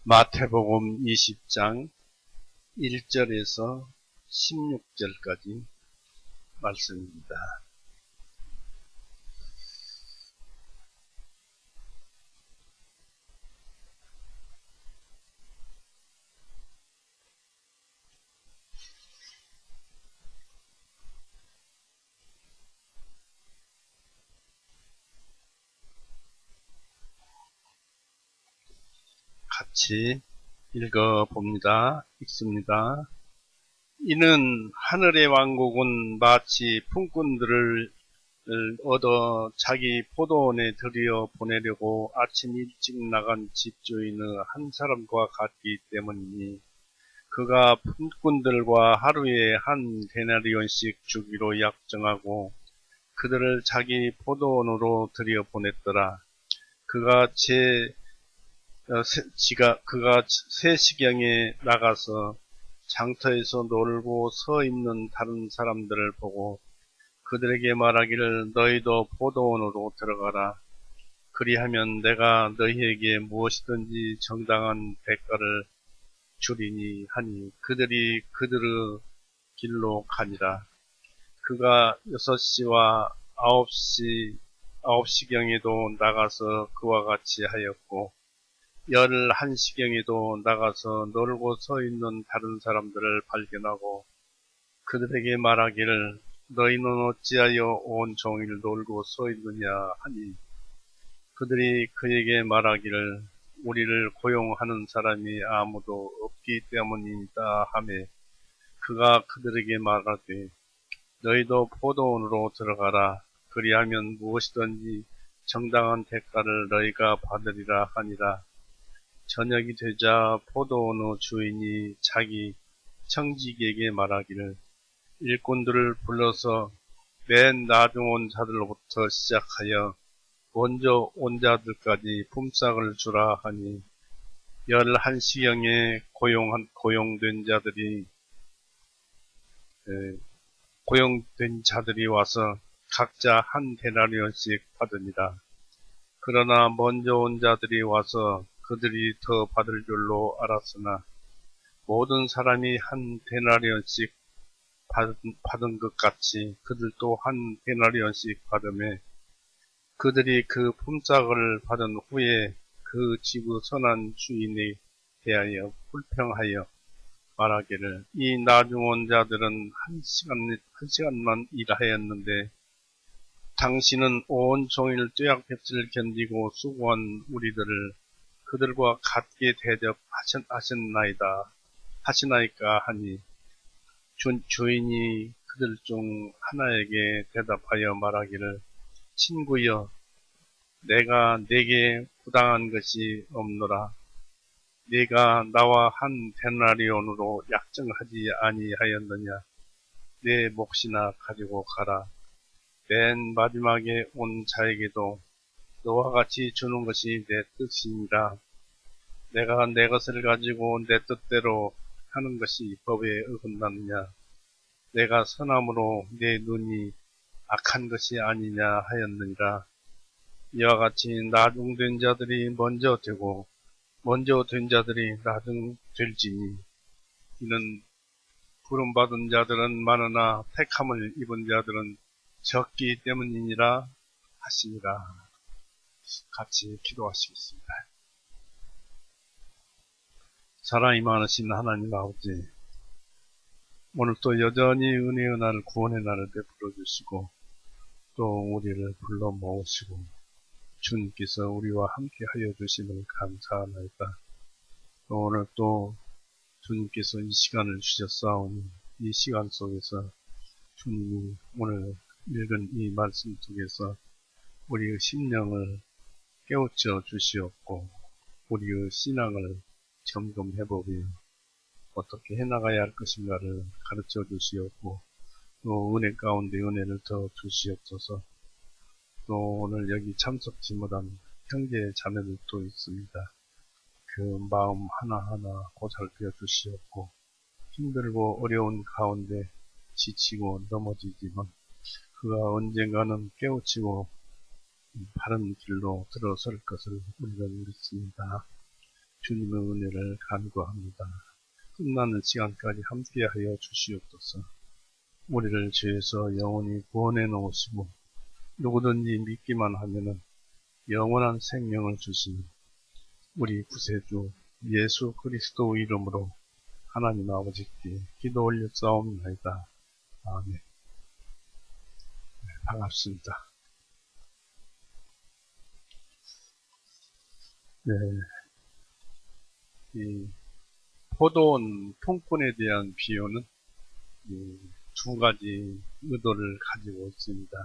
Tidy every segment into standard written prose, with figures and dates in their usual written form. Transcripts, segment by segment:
마태복음 20장 1절에서 16절까지 말씀입니다. 같이 읽어봅니다. 읽습니다. 이는 하늘의 왕국은 마치 품꾼들을 얻어 자기 포도원에 들여 보내려고 아침 일찍 나간 집주인의 한 사람과 같기 때문이니 그가 품꾼들과 하루에 한 데나리온씩 주기로 약정하고 그들을 자기 포도원으로 들여 보냈더라. 그가 3시경에 나가서 장터에서 놀고 서 있는 다른 사람들을 보고 그들에게 말하기를 너희도 포도원으로 들어가라. 그리하면 내가 너희에게 무엇이든지 정당한 대가를 주리니 하니 그들이 그들의 길로 가니라. 그가 6시와 9시경에도 나가서 그와 같이 하였고 11시경에도 나가서 놀고 서 있는 다른 사람들을 발견하고 그들에게 말하기를 너희는 어찌하여 온 종일 놀고 서 있느냐 하니 그들이 그에게 말하기를 우리를 고용하는 사람이 아무도 없기 때문이다 하매 그가 그들에게 말하되 너희도 포도원으로 들어가라. 그리하면 무엇이든지 정당한 대가를 너희가 받으리라 하니라. 저녁이 되자 포도원의 주인이 자기 청지기에게 말하기를 일꾼들을 불러서 맨 나중 온 자들로부터 시작하여 먼저 온 자들까지 품삯을 주라 하니 11시경에 고용된 자들이 와서 각자 한 데나리온씩 받으니라. 그러나 먼저 온 자들이 와서 그들이 더 받을 줄로 알았으나 모든 사람이 한 데나리온씩 받은 것 같이 그들도 한 데나리온씩 받으며 그들이 그 품삯을 받은 후에 그 집의 선한 주인에 대하여 불평하여 말하기를 이 나중 온 자들은 한 시간만 일하였는데 당신은 온 종일 뙤약볕을 견디고 수고한 우리들을 그들과 같게 하시나이까 하니 주인이 그들 중 하나에게 대답하여 말하기를 친구여 내가 네게 부당한 것이 없노라. 네가 나와 한 데나리온으로 약정하지 아니하였느냐. 내 몫이나 가지고 가라. 맨 마지막에 온 자에게도 너와 같이 주는 것이 내 뜻이니라. 내가 내 것을 가지고 내 뜻대로 하는 것이 법에 어긋나느냐. 내가 선함으로 내 눈이 악한 것이 아니냐 하였느니라. 이와 같이 나중된 자들이 먼저 되고 먼저 된 자들이 나중 될지니 이는 부름받은 자들은 많으나 택함을 입은 자들은 적기 때문이니라 하시니라. 같이 기도하시겠습니다. 사랑이 많으신 하나님 아버지, 오늘도 여전히 은혜의 날, 구원의 날을 베풀어 주시고 또 우리를 불러 모으시고 주님께서 우리와 함께 하여 주심을 감사하나이다. 또 오늘 또 주님께서 이 시간을 주셨사오니 이 시간 속에서 주님이 오늘 읽은 이 말씀 속에서 우리의 심령을 깨우쳐 주시옵고 우리의 신앙을 점검해보며 어떻게 해나가야 할 것인가를 가르쳐 주시옵고 또 은혜 가운데 은혜를 더 주시옵소서. 또 오늘 여기 참석지 못한 형제 자매들도 있습니다. 그 마음 하나하나 보살펴 주시옵고 힘들고 어려운 가운데 지치고 넘어지지만 그가 언젠가는 깨우치고 바른 길로 들어설 것을 우리가 믿습니다. 주님의 은혜를 간구합니다. 끝나는 시간까지 함께하여 주시옵소서. 우리를 죄에서 영원히 구원해 놓으시고 누구든지 믿기만 하면은 영원한 생명을 주신 우리 구세주 예수 그리스도 이름으로 하나님 아버지께 기도 올렸사옵나이다. 아멘. 반갑습니다. 네, 이 포도원 통분에 대한 비유는 두 가지 의도를 가지고 있습니다.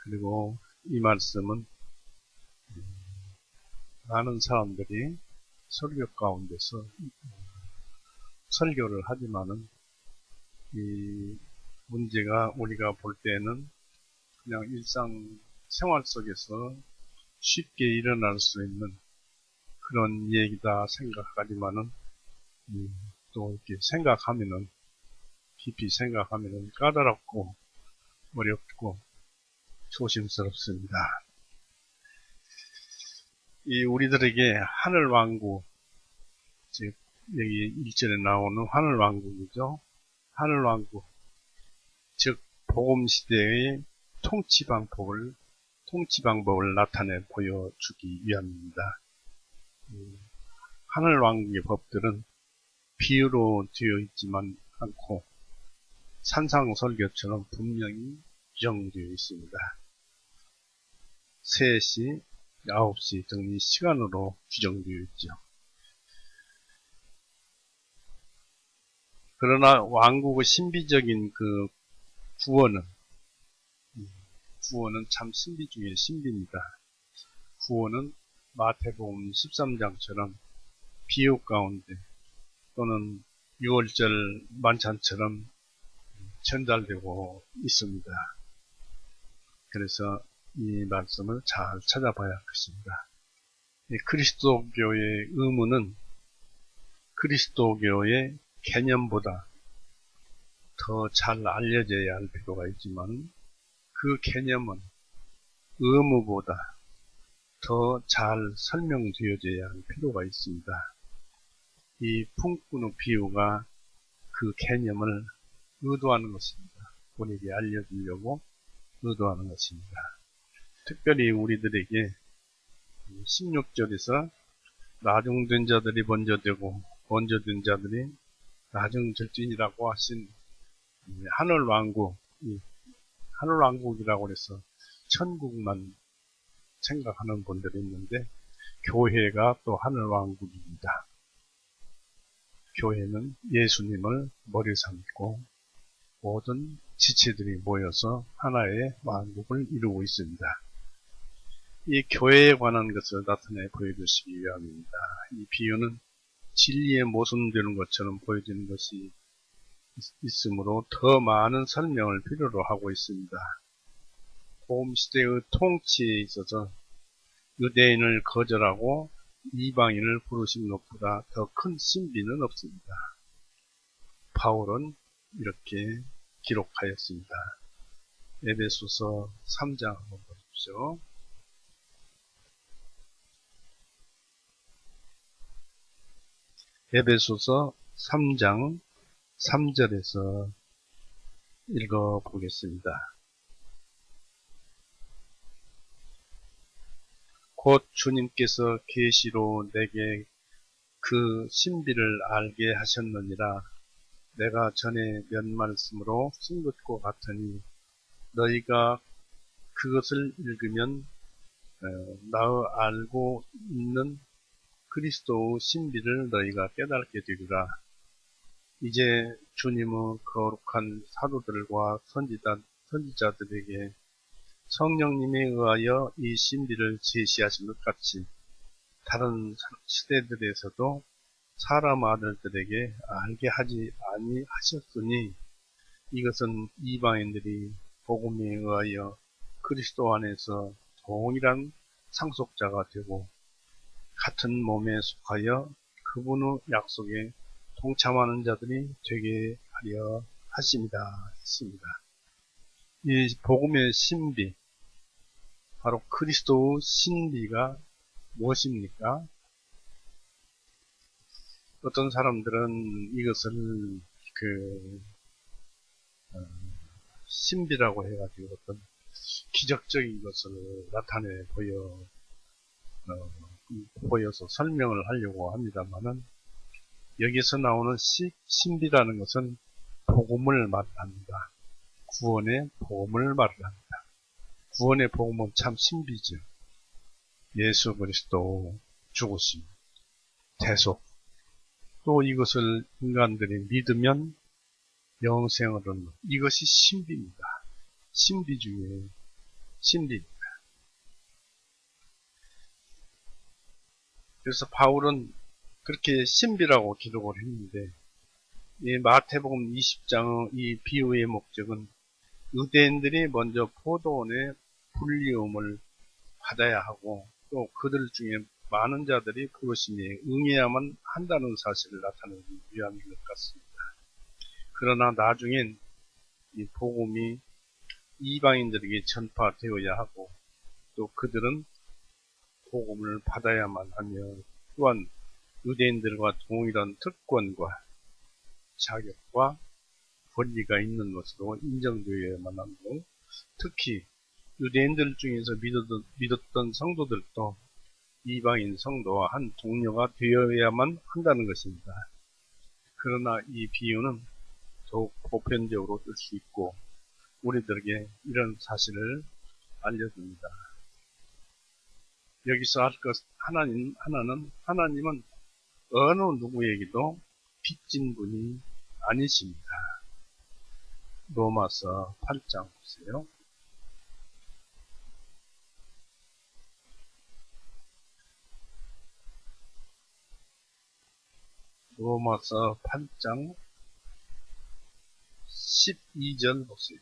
그리고 이 말씀은 많은 사람들이 설교 가운데서 설교를 하지만은 이 문제가 우리가 볼 때는 그냥 일상 생활 속에서 쉽게 일어날 수 있는 그런 얘기다 생각하지만은 또 이렇게 생각하면은 깊이 생각하면은 까다롭고 어렵고 조심스럽습니다. 이 우리들에게 하늘 왕국, 즉 여기 1절에 나오는 하늘 왕국이죠. 하늘 왕국, 즉 복음 시대의 통치 방법을 나타내 보여주기 위함입니다. 하늘 왕국의 법들은 비유로 되어 있지만 않고 산상설교처럼 분명히 규정되어 있습니다. 3시, 9시 등의 시간으로 규정되어 있죠. 그러나 왕국의 신비적인 그 구원은 참 신비 중에 신비입니다. 구원은 마태복음 13장처럼 비유 가운데 또는 6월절 만찬처럼 전달되고 있습니다. 그래서 이 말씀을 잘 찾아봐야 하겠습니다. 그리스도교의 의무는 그리스도교의 개념보다 더 잘 알려져야 할 필요가 있지만 그 개념은 의무보다 더 잘 설명되어져야 할 필요가 있습니다. 이 품꾼의 비유가 그 개념을 의도하는 것입니다. 우리에게 알려주려고 의도하는 것입니다. 특별히 우리들에게 16절에서 나중된 자들이 먼저 되고 먼저 된 자들이 나중절진이라고 하신 하늘왕국이라고 해서 천국만 생각하는 분들이 있는데 교회가 또 하늘왕국입니다. 교회는 예수님을 머리 삼고 모든 지체들이 모여서 하나의 왕국을 이루고 있습니다. 이 교회에 관한 것을 나타내 보여주시기 위함입니다. 이 비유는 진리에 모순되는 것처럼 보여지는 것이 있으므로 더 많은 설명을 필요로 하고 있습니다. 복음 시대의 통치에 있어서 유대인을 거절하고 이방인을 부르신 것보다 더 큰 신비는 없습니다. 바울은 이렇게 기록하였습니다. 에베소서 3장 한번 보십시오. 에베소서 3장 3절에서 읽어보겠습니다. 곧 주님께서 계시로 내게 그 신비를 알게 하셨느니라. 내가 전에 몇 말씀으로 쓴 것과 같으니 너희가 그것을 읽으면 나의 알고 있는 그리스도의 신비를 너희가 깨닫게 되리라. 이제 주님의 거룩한 사도들과 선지자들에게 성령님에 의하여 이 신비를 제시하신 것 같이 다른 시대들에서도 사람 아들들에게 알게 하지 아니하셨으니 이것은 이방인들이 복음에 의하여 그리스도 안에서 동일한 상속자가 되고 같은 몸에 속하여 그분의 약속에 동참하는 자들이 되게 하려 하십니다. 했습니다. 이 복음의 신비, 바로 그리스도의 신비가 무엇입니까? 어떤 사람들은 이것을 그 신비라고 해가지고 어떤 기적적인 것을 나타내 보여서 설명을 하려고 합니다만은, 여기서 나오는 신비라는 것은 복음을 말합니다. 구원의 복음을 말합니다. 구원의 복음은 참 신비죠. 예수 그리스도 죽으심, 대속, 또 이것을 인간들이 믿으면 영생을 얻는, 이것이 신비입니다. 신비 중에 신비입니다. 그래서 바울은 그렇게 신비라고 기록을 했는데, 이 마태복음 20장의 이 비유의 목적은 유대인들이 먼저 포도원의 불리움을 받아야 하고, 또 그들 중에 많은 자들이 부르심에 응해야만 한다는 사실을 나타내기 위한 것 같습니다. 그러나 나중엔 이 복음이 이방인들에게 전파되어야 하고, 또 그들은 복음을 받아야만 하며, 또한 유대인들과 동일한 특권과 자격과 권리가 있는 것으로 인정되어야만 하고, 특히 유대인들 중에서 믿었던 성도들도 이방인 성도와 한 동료가 되어야만 한다는 것입니다. 그러나 이 비유는 더욱 보편적으로 쓸 수 있고, 우리들에게 이런 사실을 알려줍니다. 여기서 할 것 하나님은 어느 누구에게도 빚진 분이 아니십니다. 로마서 8장 보세요. 로마서 8장 12절 보세요.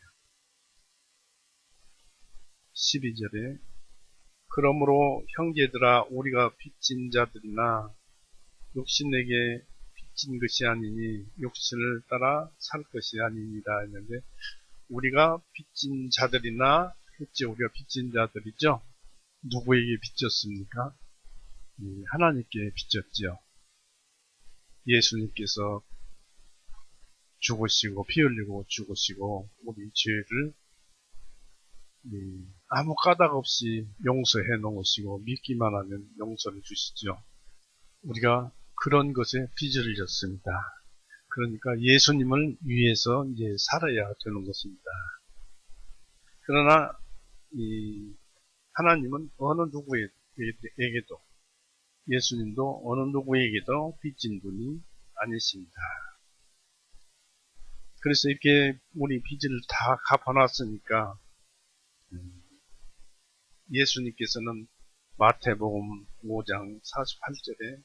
12절에 그러므로 형제들아, 우리가 빚진 자들이나 육신에게 빚진 것이 아니니 육신을 따라 살 것이 아니니라 했는데, 우리가 빚진 자들이나 했죠. 우리가 빚진 자들이죠. 누구에게 빚졌습니까? 하나님께 빚졌죠. 예수님께서 죽으시고 피 흘리고 죽으시고 우리 죄를 아무 까닭 없이 용서해 놓으시고 믿기만 하면 용서를 주시죠. 우리가 그런 것에 빚을 졌습니다. 그러니까 예수님을 위해서 이제 살아야 되는 것입니다. 그러나 하나님은 어느 누구에게도, 예수님도 어느 누구에게도 빚진 분이 아니십니다. 그래서 이렇게 우리 빚을 다 갚아놨으니까 예수님께서는 마태복음 5장 48절에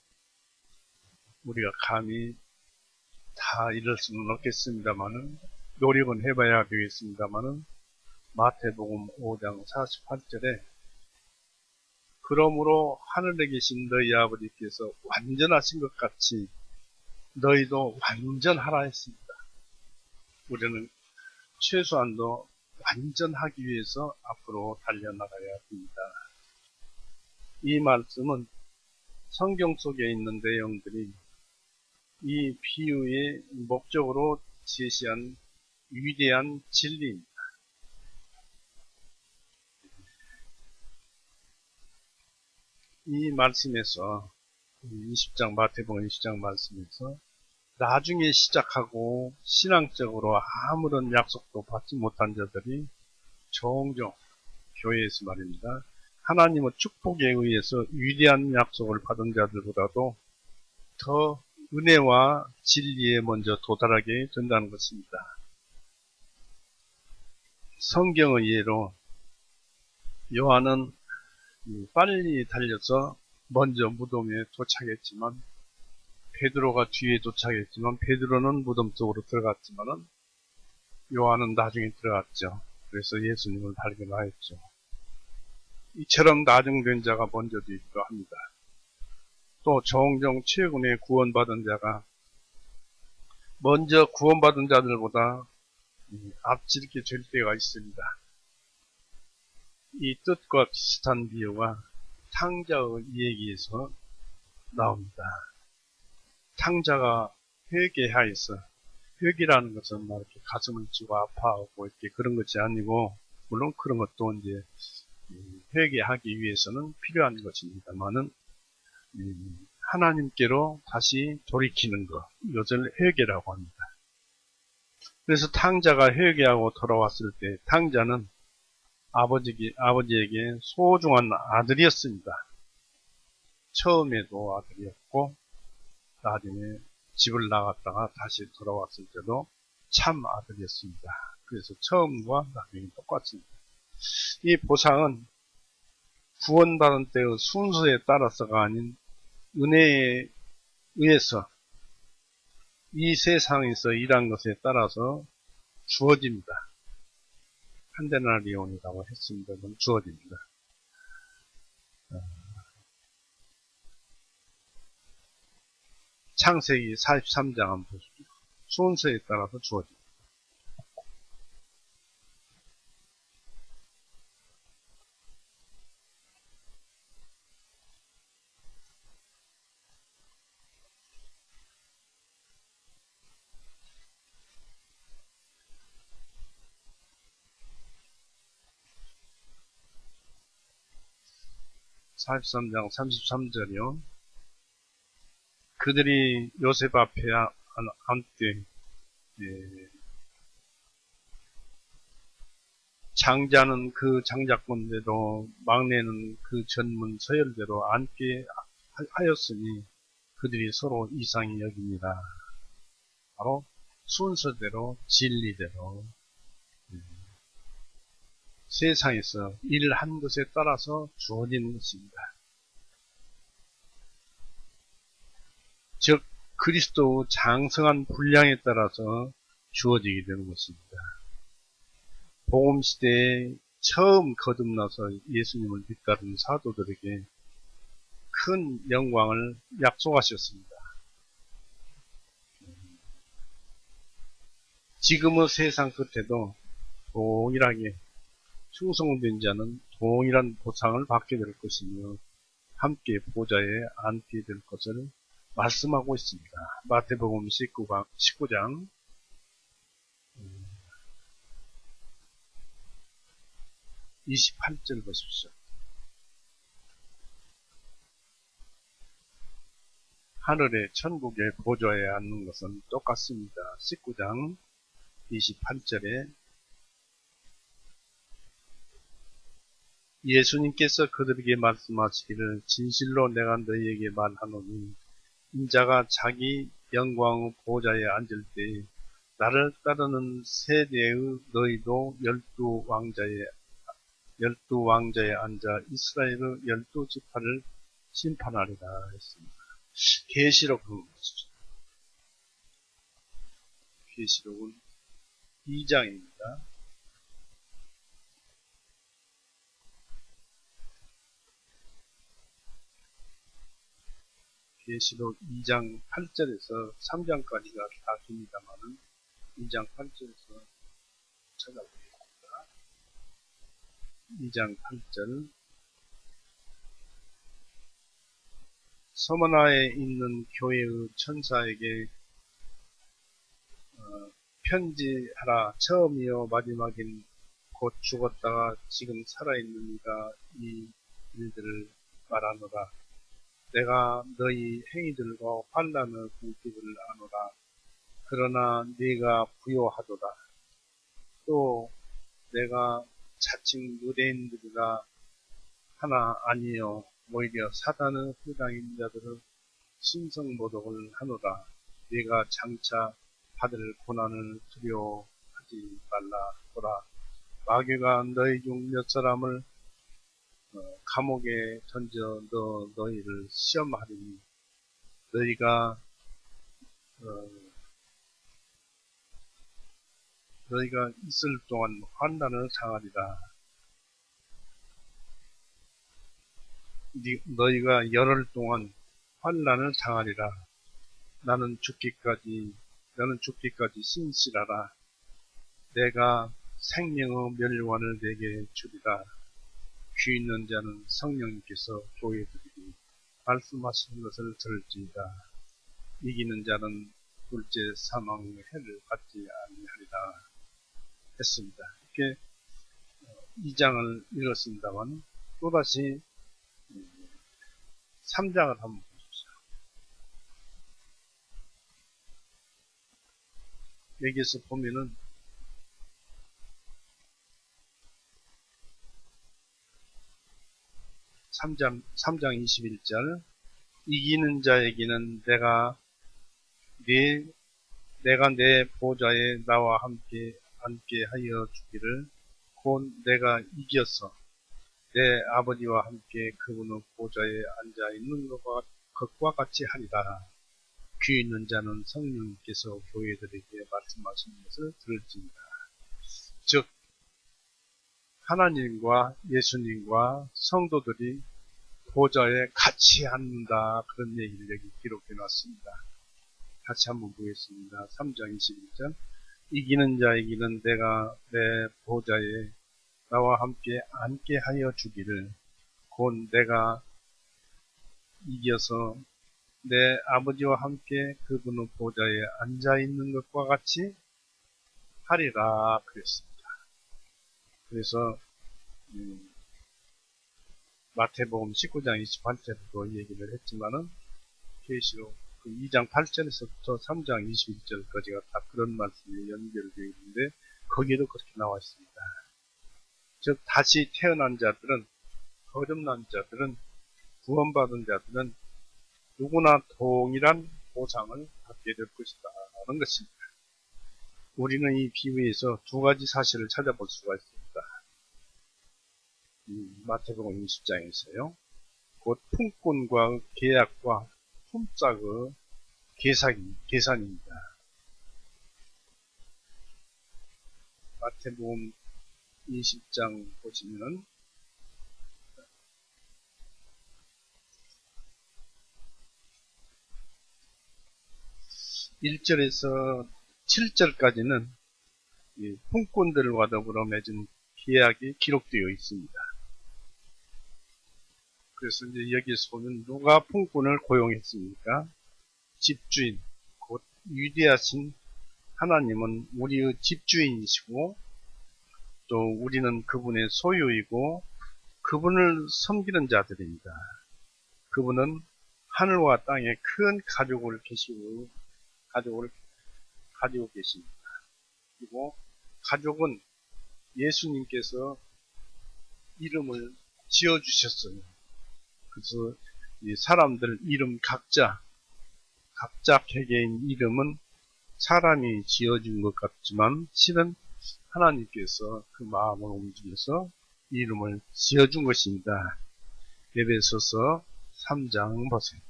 우리가 감히 다 이럴 수는 없겠습니다만은, 노력은 해봐야 되겠습니다만은, 마태복음 5장 48절에 그러므로 하늘에 계신 너희 아버지께서 완전하신 것 같이 너희도 완전하라 했습니다. 우리는 최소한도 완전하기 위해서 앞으로 달려나가야 합니다. 이 말씀은 성경 속에 있는 내용들이 이 비유의 목적으로 제시한 위대한 진리입니다. 이 말씀에서 20장 마태복음 20장 말씀에서 나중에 시작하고 신앙적으로 아무런 약속도 받지 못한 자들이 종종 교회에서 말입니다. 하나님의 축복에 의해서 위대한 약속을 받은 자들보다도 더 은혜와 진리에 먼저 도달하게 된다는 것입니다. 성경의 예로 요한은 빨리 달려서 먼저 무덤에 도착했지만, 베드로가 뒤에 도착했지만 베드로는 무덤 속으로 들어갔지만은 요한은 나중에 들어갔죠. 그래서 예수님을 발견하였죠. 이처럼 나중된 자가 먼저 되기도 합니다. 또 종종 최근에 구원받은 자가 먼저 구원받은 자들보다 앞질게 될 때가 있습니다. 이 뜻과 비슷한 비유가 탕자의 이야기에서 나옵니다. 탕자가 회개하여서, 회개라는 것은 막 이렇게 가슴을 찌고 아파하고 이렇게 그런 것이 아니고, 물론 그런 것도 이제 회개하기 위해서는 필요한 것입니다만은 하나님께로 다시 돌이키는 것, 이것을 회개라고 합니다. 그래서 탕자가 회개하고 돌아왔을 때 탕자는 아버지에게 소중한 아들이었습니다. 처음에도 아들이었고 나중에 집을 나갔다가 다시 돌아왔을 때도 참 아들이었습니다. 그래서 처음과 나중에 똑같습니다. 이 보상은 구원받은 때의 순서에 따라서가 아닌 은혜에 의해서 이 세상에서 일한 것에 따라서 주어집니다. 한데나리온이라고 했습니다. 주어집니다. 창세기 43장 한번 보십시오. 순서에 따라서 주어집니다. 43장 33절이요. 그들이 요셉 앞에 앉되 장자는 그 장자권대로 막내는 그 전문 서열대로 앉게 하였으니 그들이 서로 이상히 여깁니다. 바로 순서대로 진리대로 세상에서 일한 것에 따라서 주어지는 것입니다. 즉 그리스도의 장성한 분량에 따라서 주어지게 되는 것입니다. 복음시대에 처음 거듭나서 예수님을 믿다른 사도들에게 큰 영광을 약속하셨습니다. 지금의 세상 끝에도 동일하게 충성된 자는 동일한 보상을 받게 될 것이며 함께 보좌에 앉게 될 것을 말씀하고 있습니다. 마태복음 19장 28절 보십시오. 하늘의 천국의 보좌에 앉는 것은 똑같습니다. 19장 28절에 예수님께서 그들에게 말씀하시기를 진실로 내가 너희에게 말하노니 인자가 자기 영광의 보좌에 앉을 때 나를 따르는 세대의 너희도 열두 왕자에 앉아 이스라엘의 12지파를 심판하리라 했습니다. 계시록은 계시록은 2장입니다. 계시록 2장 8절에서 3장까지가 다 깁니다만은 2장 8절에서 찾아보겠습니다. 2장 8절 서머나에 있는 교회의 천사에게 편지하라. 처음이요 마지막인 곧 죽었다가 지금 살아있는 이가 이 일들을 말하노라. 내가 너희 행위들과 환난의 궁핍을 아노라. 그러나 네가 부요하도다. 또 내가 자칭 유대인들이라 하나 아니요 오히려 사단의 후당인 자들은 신성모독을 하노라. 네가 장차 받을 고난을 두려워하지 말라. 보라, 마귀가 너희 중 몇 사람을 감옥에 던져 너희를 시험하리니 너희가 있을 동안 환난을 당하리라. 너희가 열흘 동안 환난을 당하리라. 너는 죽기까지 신실하라. 내가 생명의 멸관을 내게 주리라. 귀 있는 자는 성령님께서 교회들에게 말씀하시는 것을 들을지이다. 이기는 자는 둘째 사망의 해를 받지 아니하리라 했습니다. 이렇게 2장을 읽었습니다만 또다시 3장을 한번 보십시오. 여기에서 보면은 3장 21절 이기는 자에게는 내가 내 보좌에 나와 함께 앉게 하여 주기를 곧 내가 이겨서 내 아버지와 함께 그분의 보좌에 앉아 있는 것과 같이 하리라. 귀 있는 자는 성령께서 교회들에게 말씀하시는 것을 들을지니라. 즉 하나님과 예수님과 성도들이 보좌에 같이 앉는다. 그런 얘기를 여기 기록해 놨습니다. 같이 한번 보겠습니다. 3장 21절 이기는 자에게는 내가 내 보좌에 나와 함께 앉게 하여 주기를 곧 내가 이겨서 내 아버지와 함께 그분의 보좌에 앉아 있는 것과 같이 하리라 그랬습니다. 그래서 마태복음 19장 28절도 얘기를 했지만은 계시록 2장 8절에서부터 3장 21절까지가 다 그런 말씀이 연결되어 있는데 거기에도 그렇게 나와 있습니다. 즉 다시 태어난 자들은 거듭난 자들은 구원받은 자들은 누구나 동일한 보상을 받게 될 것이다 하는 것입니다. 우리는 이 비유에서 두 가지 사실을 찾아볼 수가 있습니다. 마태복음 20장에서요. 곧 품꾼과 계약과 품삯의 계산입니다. 마태복음 20장 보시면은 1절에서 7절까지는 품꾼들과 더불어 맺은 계약이 기록되어 있습니다. 그래서 이제 여기에서 보면 누가 품꾼을 고용했습니까? 집주인, 곧 위대하신 하나님은 우리의 집주인이시고 또 우리는 그분의 소유이고 그분을 섬기는 자들입니다. 그분은 하늘과 땅에 큰 가족을 가지고 계십니다. 그리고 가족은 예수님께서 이름을 지어주셨어요. 그래서 이 사람들 이름 각자 개개인 이름은 사람이 지어준 것 같지만 실은 하나님께서 그 마음을 움직여서 이름을 지어준 것입니다. 에베소서 3장 보세요.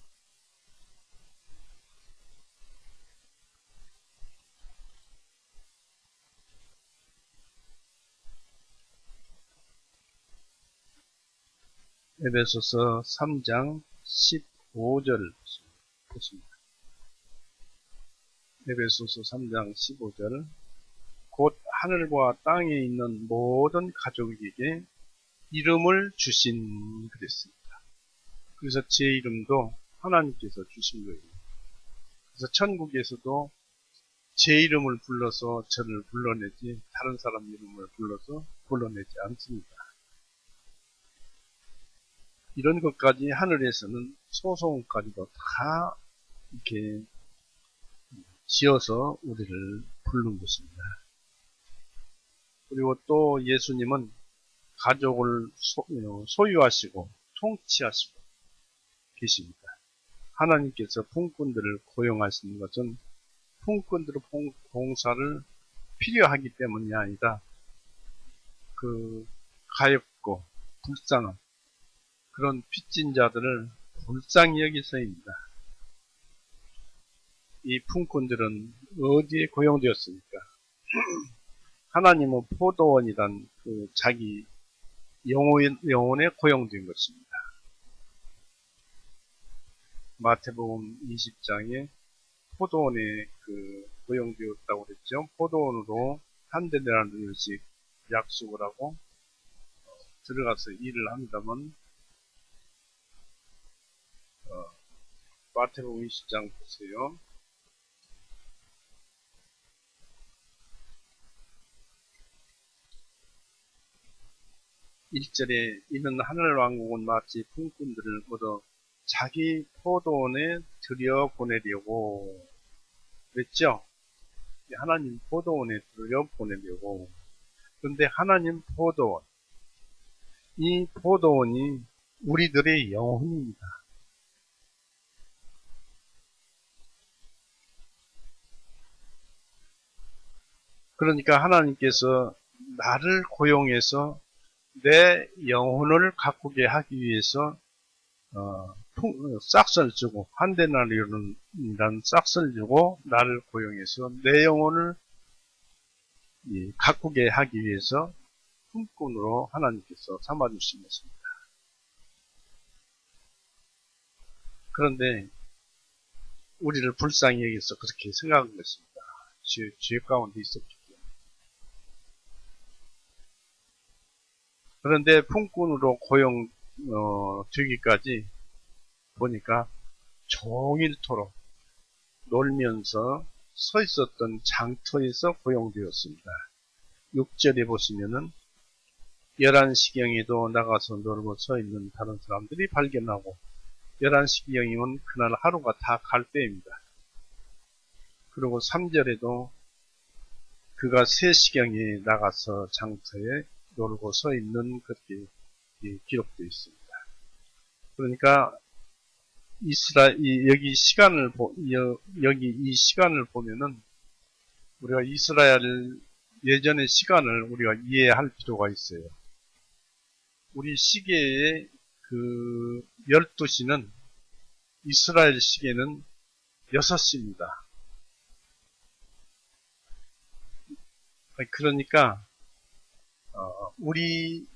에베소서 3장 15절 보십니다. 에베소서 3장 15절 곧 하늘과 땅에 있는 모든 가족에게 이름을 주신 그랬습니다. 그래서 제 이름도 하나님께서 주신 거예요. 그래서 천국에서도 제 이름을 불러서 저를 불러내지 다른 사람 이름을 불러서 불러내지 않습니다. 이런 것까지 하늘에서는 소송까지도 다 이렇게 지어서 우리를 부른 것입니다. 그리고 또 예수님은 가족을 소유하시고 통치하시고 계십니다. 하나님께서 품꾼들을 고용하시는 것은 품꾼들의 봉사를 필요하기 때문이 아니라 그 가엾고 불쌍한 그런 빚진 자들을 불쌍히 여기서입니다. 이 품꾼들은 어디에 고용되었습니까? 하나님은 포도원이란 그 자기 영혼에 고용된 것입니다. 마태복음 20장에 포도원에 고용되었다고 그랬죠. 포도원으로 한 데나리온씩 약속을 하고 들어가서 일을 합니다만 마태복음 20장 보세요. 1절에 이는 하늘왕국은 마치 품꾼들을 얻어 자기 포도원에 들여보내려고 그랬죠? 하나님 포도원에 들여보내려고. 그런데 하나님 포도원, 이 포도원이 우리들의 영혼입니다. 그러니까 하나님께서 나를 고용해서 내 영혼을 가꾸게 하기 위해서 싹을 주고 한 데나리온이라는 싹을 주고 나를 고용해서 내 영혼을 가꾸게 하기 위해서 품꾼으로 하나님께서 삼아주신 것입니다. 그런데 우리를 불쌍히 여기서 그렇게 생각한 것입니다. 죄 가운데 있었기 때문에. 그런데 품꾼으로 고용 되기까지 보니까 종일토록 놀면서 서 있었던 장터에서 고용되었습니다. 6절에 보시면은 11시경에도 나가서 놀고 서 있는 다른 사람들이 발견하고 11시경이면 그날 하루가 다 갈 때입니다. 그리고 3절에도 그가 3시경에 나가서 장터에 놀고 서 있는 그렇게 기록되어 있습니다. 그러니까 여기 이 시간을 보면은 우리가 이스라엘 예전의 시간을 우리가 이해할 필요가 있어요. 우리 시계의 그 12시는 이스라엘 시계는 6시입니다. 그러니까 우리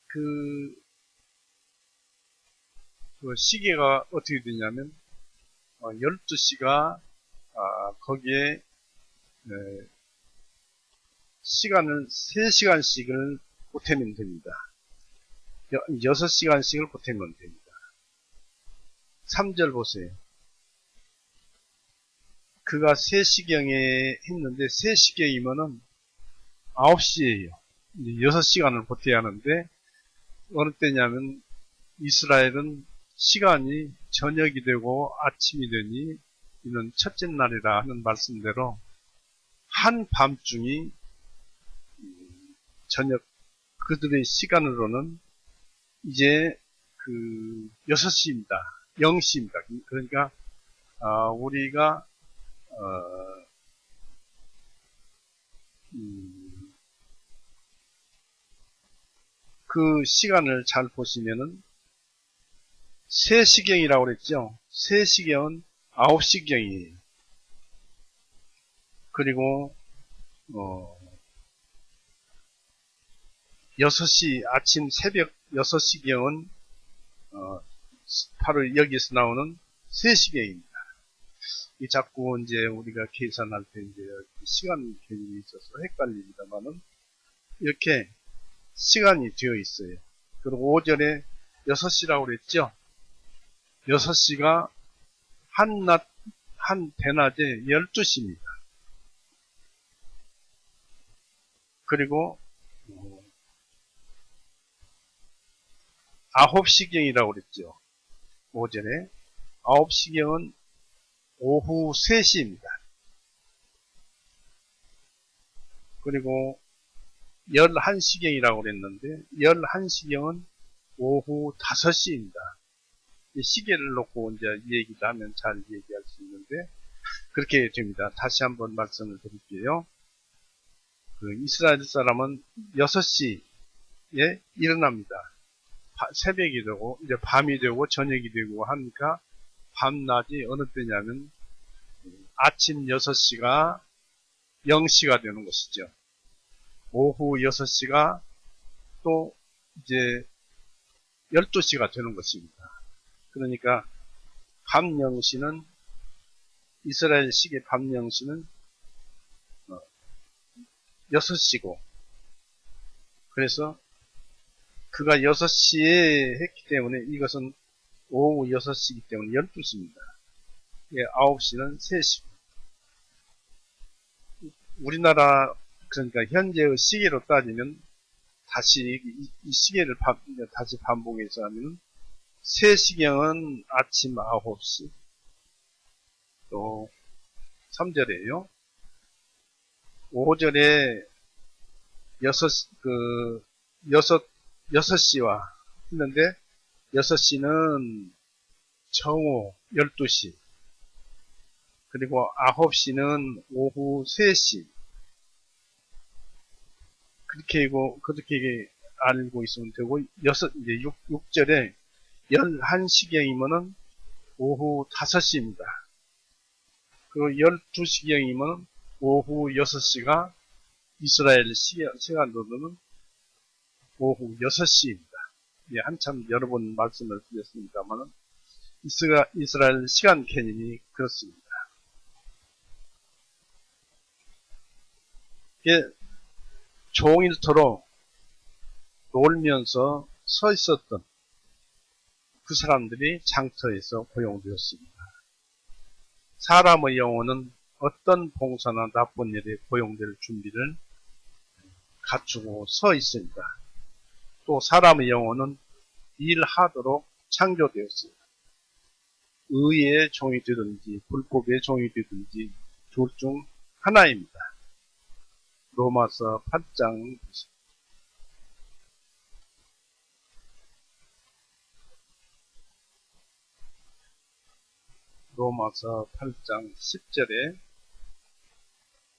그 시계가 어떻게 되냐면 12시가 거기에 시간을 3시간씩을 보태면 됩니다. 6시간씩을 보태면 됩니다. 3절 보세요. 그가 3시경에 했는데 3시경이면은 9시예요. 6시간을 보태야 하는데 어느 때냐면 이스라엘은 시간이 저녁이 되고 아침이 되니 이는 첫째 날이라 하는 말씀대로 한밤중이 저녁 그들의 시간으로는 이제 그 6시입니다. 0시입니다. 그러니까 우리가 그 시간을 잘 보시면은 3시경이라고 그랬죠. 3시경은 9시경이에요. 그리고 6시 아침 새벽 6시경은 바로 여기서 나오는 3시경입니다. 이 자꾸 이제 우리가 계산할 때 이제 시간 개념이 있어서 헷갈립니다만은 이렇게 시간이 되어 있어요. 그리고 5절에 6시라고 그랬죠. 6시가 한 대낮에 12시입니다. 그리고 9시경이라고 그랬죠. 5절에 9시경은 오후 3시입니다. 그리고 11시경이라고 그랬는데 11시경은 오후 5시입니다. 시계를 놓고 이제 얘기를 하면 잘 얘기할 수 있는데 그렇게 됩니다. 다시 한번 말씀을 드릴게요. 그 이스라엘 사람은 6시에 일어납니다. 새벽이 되고 이제 밤이 되고 저녁이 되고 하니까 밤낮이 어느 때냐면 아침 6시가 0시가 되는 것이죠. 오후 6시가 또 이제 12시가 되는 것입니다. 그러니까 밤 0시는 이스라엘 시계 밤 0시는 6시고 그래서 그가 6시에 했기 때문에 이것은 오후 6시이기 때문에 12시입니다. 예, 9시는 3시. 우리나라, 그러니까 현재의 시계로 따지면 다시 이 시계를 다시 반복해서 하면 3시경은 아침 9시, 또 3절에요. 5절에 6시와 했는데 6시는 정오 12시, 그리고 9시는 오후 3시. 그렇게 알고 있으면 되고, 이제 6절에 11시경이면은 오후 5시입니다. 그리고 12시경이면 오후 6시가 이스라엘 시간으로는 오후 6시입니다. 예, 한참 여러 번 말씀을 드렸습니다만, 이스라엘 시간 개념이 그렇습니다. 예, 종일토록 놀면서 서 있었던 그 사람들이 장터에서 고용되었습니다. 사람의 영혼은 어떤 봉사나 나쁜 일에 고용될 준비를 갖추고 서 있습니다. 또 사람의 영혼은 일하도록 창조되었습니다. 의의 종이 되든지 불법의 종이 되든지 둘 중 하나입니다. 로마서 8장 로마서 8장 10절에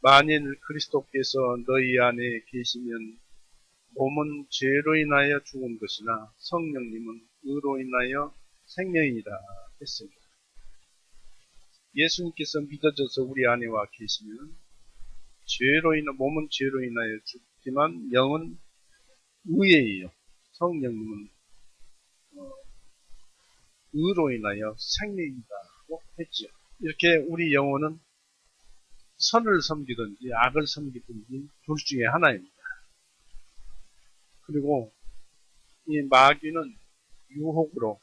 만일 그리스도께서 너희 안에 계시면 몸은 죄로 인하여 죽은 것이나 성령님은 의로 인하여 생명이라 했습니다. 예수님께서 믿어져서 우리 안에 와 계시면 몸은 죄로 인하여 죽지만 영은 의예요. 성령님은 의로 인하여 생명이라고 했죠. 이렇게 우리 영혼은 선을 섬기든지 악을 섬기든지 둘 중에 하나입니다. 그리고 이 마귀는 유혹으로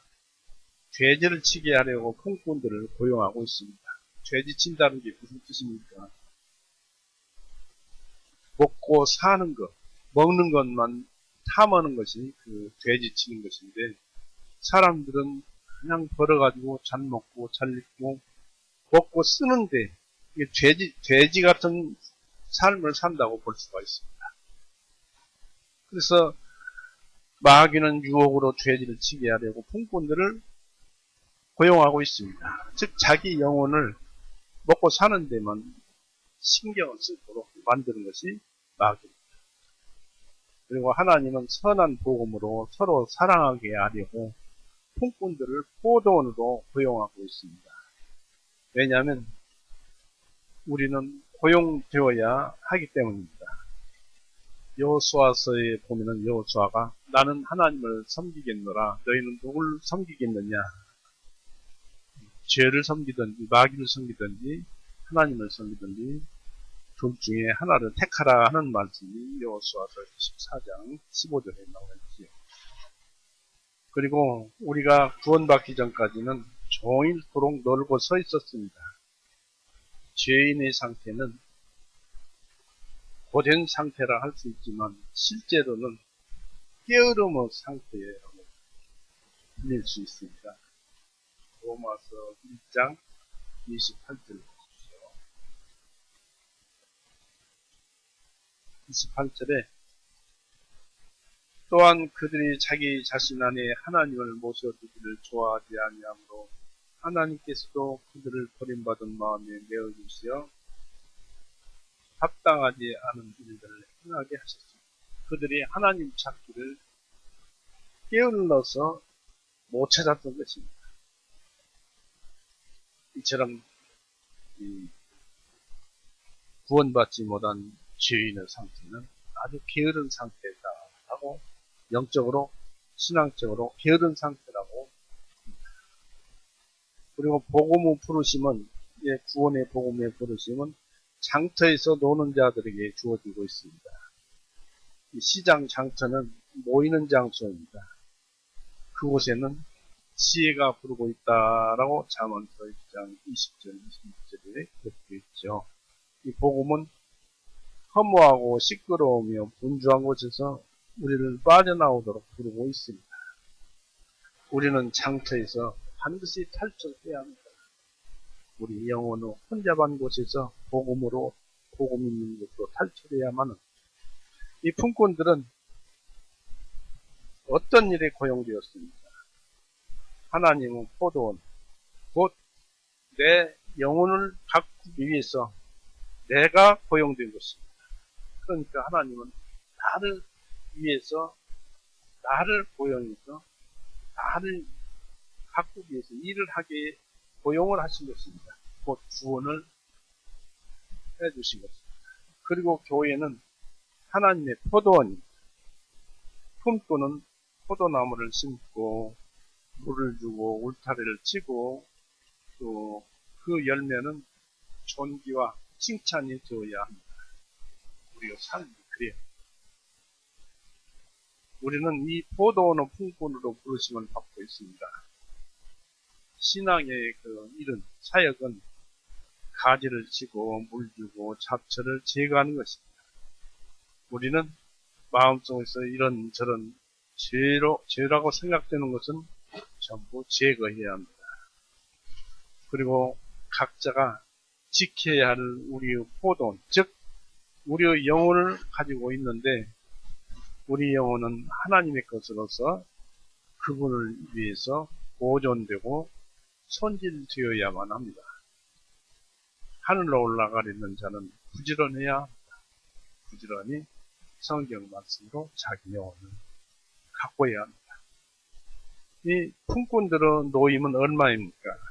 죄질을 치게 하려고 풍꾼들을 고용하고 있습니다. 죄지 친다는 게 무슨 뜻입니까? 먹고 사는 것, 먹는 것만 탐하는 것이 그 죄지 치는 것인데, 사람들은 그냥 벌어가지고 잘 먹고 잘 입고 먹고 쓰는데 돼지 같은 삶을 산다고 볼 수가 있습니다. 그래서 마귀는 유혹으로 죄질을 치게 하려고 풍꾼들을 고용하고 있습니다. 즉 자기 영혼을 먹고 사는 데만 신경을 쓰도록 만드는 것이 마귀입니다. 그리고 하나님은 선한 복음으로 서로 사랑하게 하려고 풍꾼들을 포도원으로 고용하고 있습니다. 왜냐하면 우리는 고용되어야 하기 때문입니다. 여호수아서에 보면은 여호수아가 나는 하나님을 섬기겠노라 너희는 누굴 섬기겠느냐, 죄를 섬기든지 마귀를 섬기든지 하나님을 섬기든지 둘 중에 하나를 택하라 하는 말씀이 여호수아서 14장 15절에 나와 있지요. 그리고 우리가 구원받기 전까지는 종일토록 놀고 서 있었습니다. 죄인의 상태는 고된 상태라 할 수 있지만 실제로는 게으름의 상태라고 불릴 수 있습니다. 로마서 1장 28절 보십시오. 28절에 또한 그들이 자기 자신 안에 하나님을 모셔두기를 좋아하지 아니하므로 하나님께서도 그들을 버림받은 마음에 내어주시어 합당하지 않은 일들을 행하게 하셨습니다. 그들이 하나님 찾기를 게을러서 못 찾았던 것입니다. 이처럼 구원받지 못한 죄인의 상태는 아주 게으른 상태다 하고, 영적으로 신앙적으로 게으른 상태라고 합니다. 그리고 복음의 부르심은, 구원의 복음의 부르심은 장터에서 노는 자들에게 주어지고 있습니다. 시장 장터는 모이는 장소입니다. 그곳에는 지혜가 부르고 있다라고 잠언서 1장 20절, 21절에 기록되어 있죠. 이 복음은 허무하고 시끄러우며 분주한 곳에서 우리를 빠져나오도록 부르고 있습니다. 우리는 장터에서 반드시 탈출해야 합니다. 우리 영혼은 혼잡한 곳에서 복음으로 복음 있는 곳으로 탈출해야만 합니다. 이 품꾼들은 어떤 일에 고용되었습니까? 하나님은 포도원, 곧 내 영혼을 가꾸기 위해서 내가 고용된 것입니다. 그러니까 하나님은 나를 위해서, 나를 고용해서 나를 가꾸기 위해서 일을 하게 고용을 하신 것입니다. 곧 구원을 해주신 것입니다. 그리고 교회는 하나님의 포도원입니다. 품꾼은 포도나무를 심고 물을 주고 울타리를 치고 또 그 열매는 존귀와 칭찬이 되어야 합니다. 우리가 삶이 그래요. 우리는 이 포도원의 품꾼으로 부르심을 받고 있습니다. 신앙의 그 일은, 사역은 가지를 치고 물 주고 잡초를 제거하는 것입니다. 우리는 마음속에서 이런저런 죄라고 생각되는 것은 전부 제거해야 합니다. 그리고 각자가 지켜야 할 우리의 포도원, 즉 우리의 영혼을 가지고 있는데 우리 영혼은 하나님의 것으로서 그분을 위해서 보존되고 손질되어야만 합니다. 하늘로 올라가려는 자는 부지런해야 합니다. 부지런히 성경 말씀으로 자기 영혼을 가꿔야 합니다. 이 품꾼들의 노임은 얼마입니까?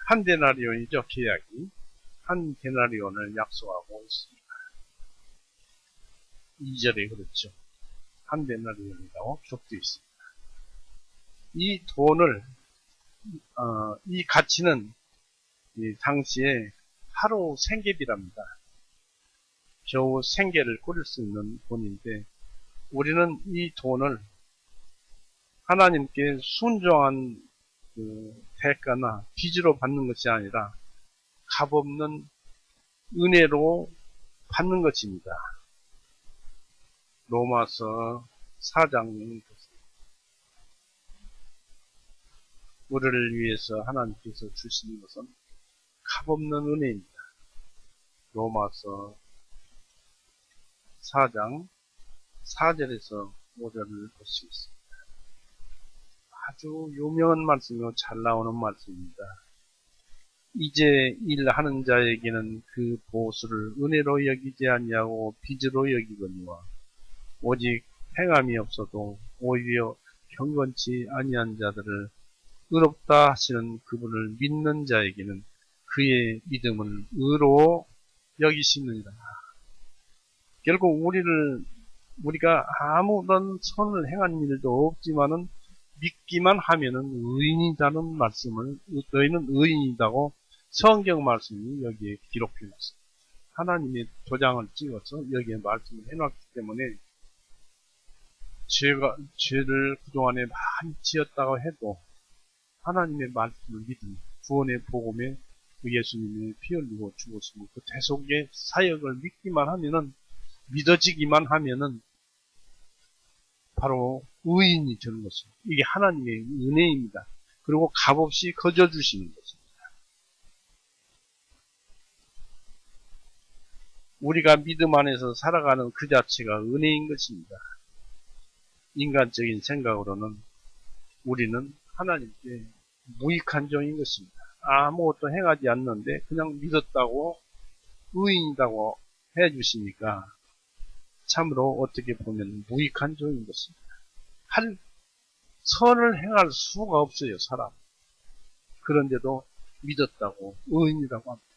한 데나리온이죠, 계약이. 한 데나리온을 약속하고 있습니다. 2절에 그렇죠. 한 데나리온이라고 기록되어 있습니다. 이 돈을, 이 가치는 이 당시에 하루 생계비랍니다. 겨우 생계를 꾸릴 수 있는 돈인데, 우리는 이 돈을 하나님께 순종한 그 대가나 빚으로 받는 것이 아니라 값없는 은혜로 받는 것입니다. 로마서 4장 우리를 위해서 하나님께서 주시는 것은 값없는 은혜입니다. 로마서 4장 4절에서 5절을 보시겠습니다. 아주 유명한 말씀이고 잘 나오는 말씀입니다. 이제 일하는 자에게는 그 보수를 은혜로 여기지 아니하고 빚으로 여기거니와 오직 행함이 없어도 오히려 경건치 아니한 자들을 의롭다 하시는 그분을 믿는 자에게는 그의 믿음을 의로 여기시느니라. 결국 우리가 아무런 선을 행한 일도 없지만은 믿기만 하면은 의인이라는 말씀을, 너희는 의인이라고 성경 말씀이 여기에 기록해 놨습니다. 하나님의 도장을 찍어서 여기에 말씀을 해놨기 때문에 죄를 그동안에 많이 지었다고 해도 하나님의 말씀을 믿음, 구원의 복음에 예수님이 피 흘리고 죽으시고 그 대속의 사역을 믿기만 하면은, 믿어지기만 하면은 바로 의인이 되는 것입니다. 이게 하나님의 은혜입니다. 그리고 값없이 거저주시는 것입니다. 우리가 믿음 안에서 살아가는 그 자체가 은혜인 것입니다. 인간적인 생각으로는 우리는 하나님께 무익한 종인 것입니다. 아무것도 행하지 않는데 그냥 믿었다고 의인이라고 해주시니까 참으로 어떻게 보면 무익한 종인 것입니다. 선을 행할 수가 없어요, 사람. 그런데도 믿었다고 의인이라고 합니다.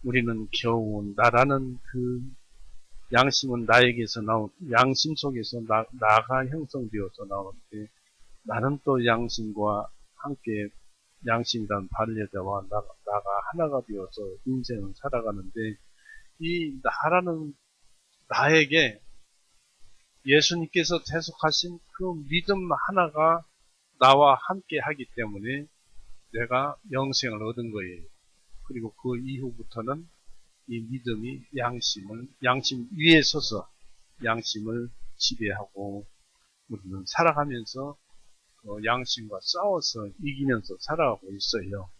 우리는 겨우 나라는 그 양심은 나에게서 양심 속에서 나가 형성되어서 나오는데, 나는 또 양심과 함께 양심이란 반려자와 나가 하나가 되어서 인생을 살아가는데, 이 나라는 나에게 예수님께서 계속하신 그 믿음 하나가 나와 함께 하기 때문에 내가 영생을 얻은 거예요. 그리고 그 이후부터는 이 믿음이 양심 위에 서서 양심을 지배하고 우리는 살아가면서 양심과 싸워서 이기면서 살아가고 있어요.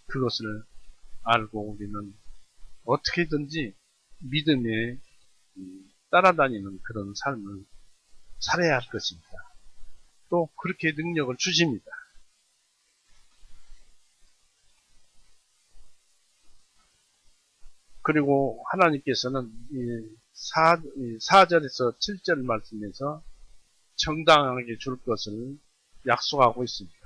그것을 알고 우리는 어떻게든지 믿음에 따라다니는 그런 삶을 살아야 할 것입니다. 또 그렇게 능력을 주십니다. 그리고 하나님께서는 4절에서 7절 말씀에서 정당하게 줄 것을 약속하고 있습니다.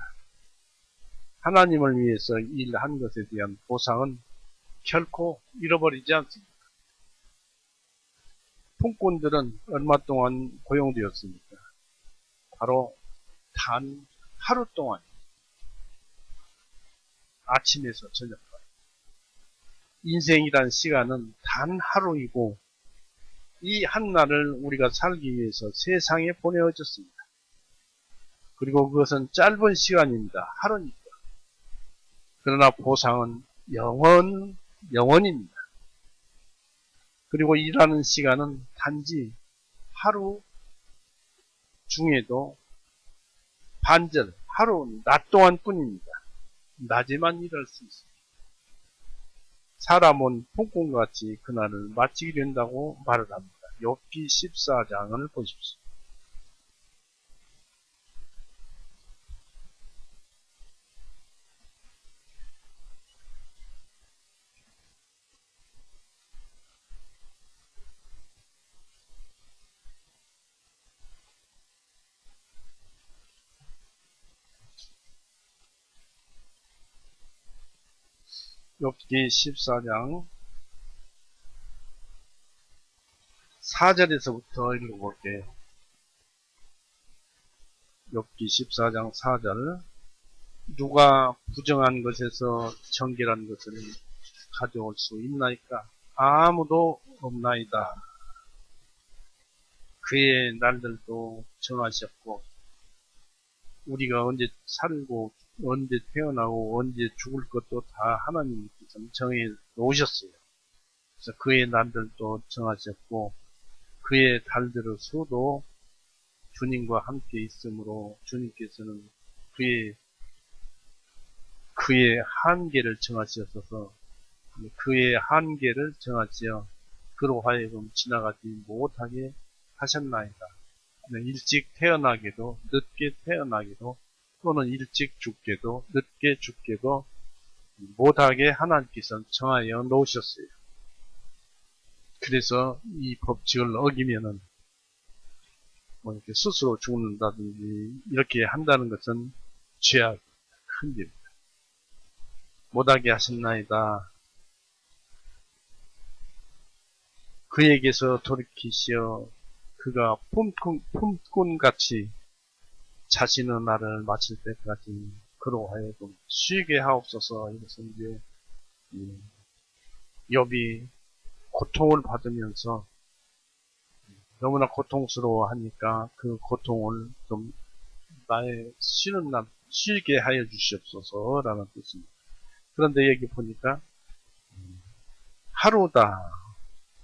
하나님을 위해서 일한 것에 대한 보상은 결코 잃어버리지 않습니다. 품꾼들은 얼마 동안 고용되었습니까? 바로 단 하루 동안, 아침에서 저녁까지. 인생이란 시간은 단 하루이고 이 한날을 우리가 살기 위해서 세상에 보내어졌습니다. 그리고 그것은 짧은 시간입니다. 하루니까. 그러나 보상은 영원입니다. 그리고 일하는 시간은 단지 하루 중에도 반절, 하루, 낮 동안 뿐입니다. 낮에만 일할 수 있습니다. 사람은 풍꾼같이 그날을 마치게 된다고 말을 합니다. 욥기 14장을 보십시오. 욥기 14장 4절에서부터 읽어볼게요. 욥기 14장 4절 누가 부정한 것에서 정결한 것을 가져올 수 있나이까? 아무도 없나이다. 그의 날들도 정하셨고 우리가 언제 살고 언제 태어나고 언제 죽을 것도 다 하나님께서 정해 놓으셨어요. 그래서 그의 날들도 정하셨고 그의 달들의 수도 주님과 함께 있으므로 주님께서는 그의 한계를 정하시어서 그의 한계를 정하시어 그로 하여금 지나가지 못하게 하셨나이다. 일찍 태어나게도 늦게 태어나게도 또는 일찍 죽게도 늦게 죽게도 못하게 하나님께서 정하여 놓으셨어요. 그래서 이 법칙을 어기면은 이렇게 스스로 죽는다든지 이렇게 한다는 것은 죄악 큰 일입니다. 못하게 하셨나이다. 그에게서 돌이키시어 그가 품꾼같이 자신의 날을 마칠 때까지 그로 하여금 쉬게 하옵소서. 이것은 이제 욥이 고통을 받으면서 너무나 고통스러워하니까 그 고통을 좀 나의 쉬는 날 쉬게 하여 주시옵소서라는 뜻입니다. 그런데 여기 보니까 하루다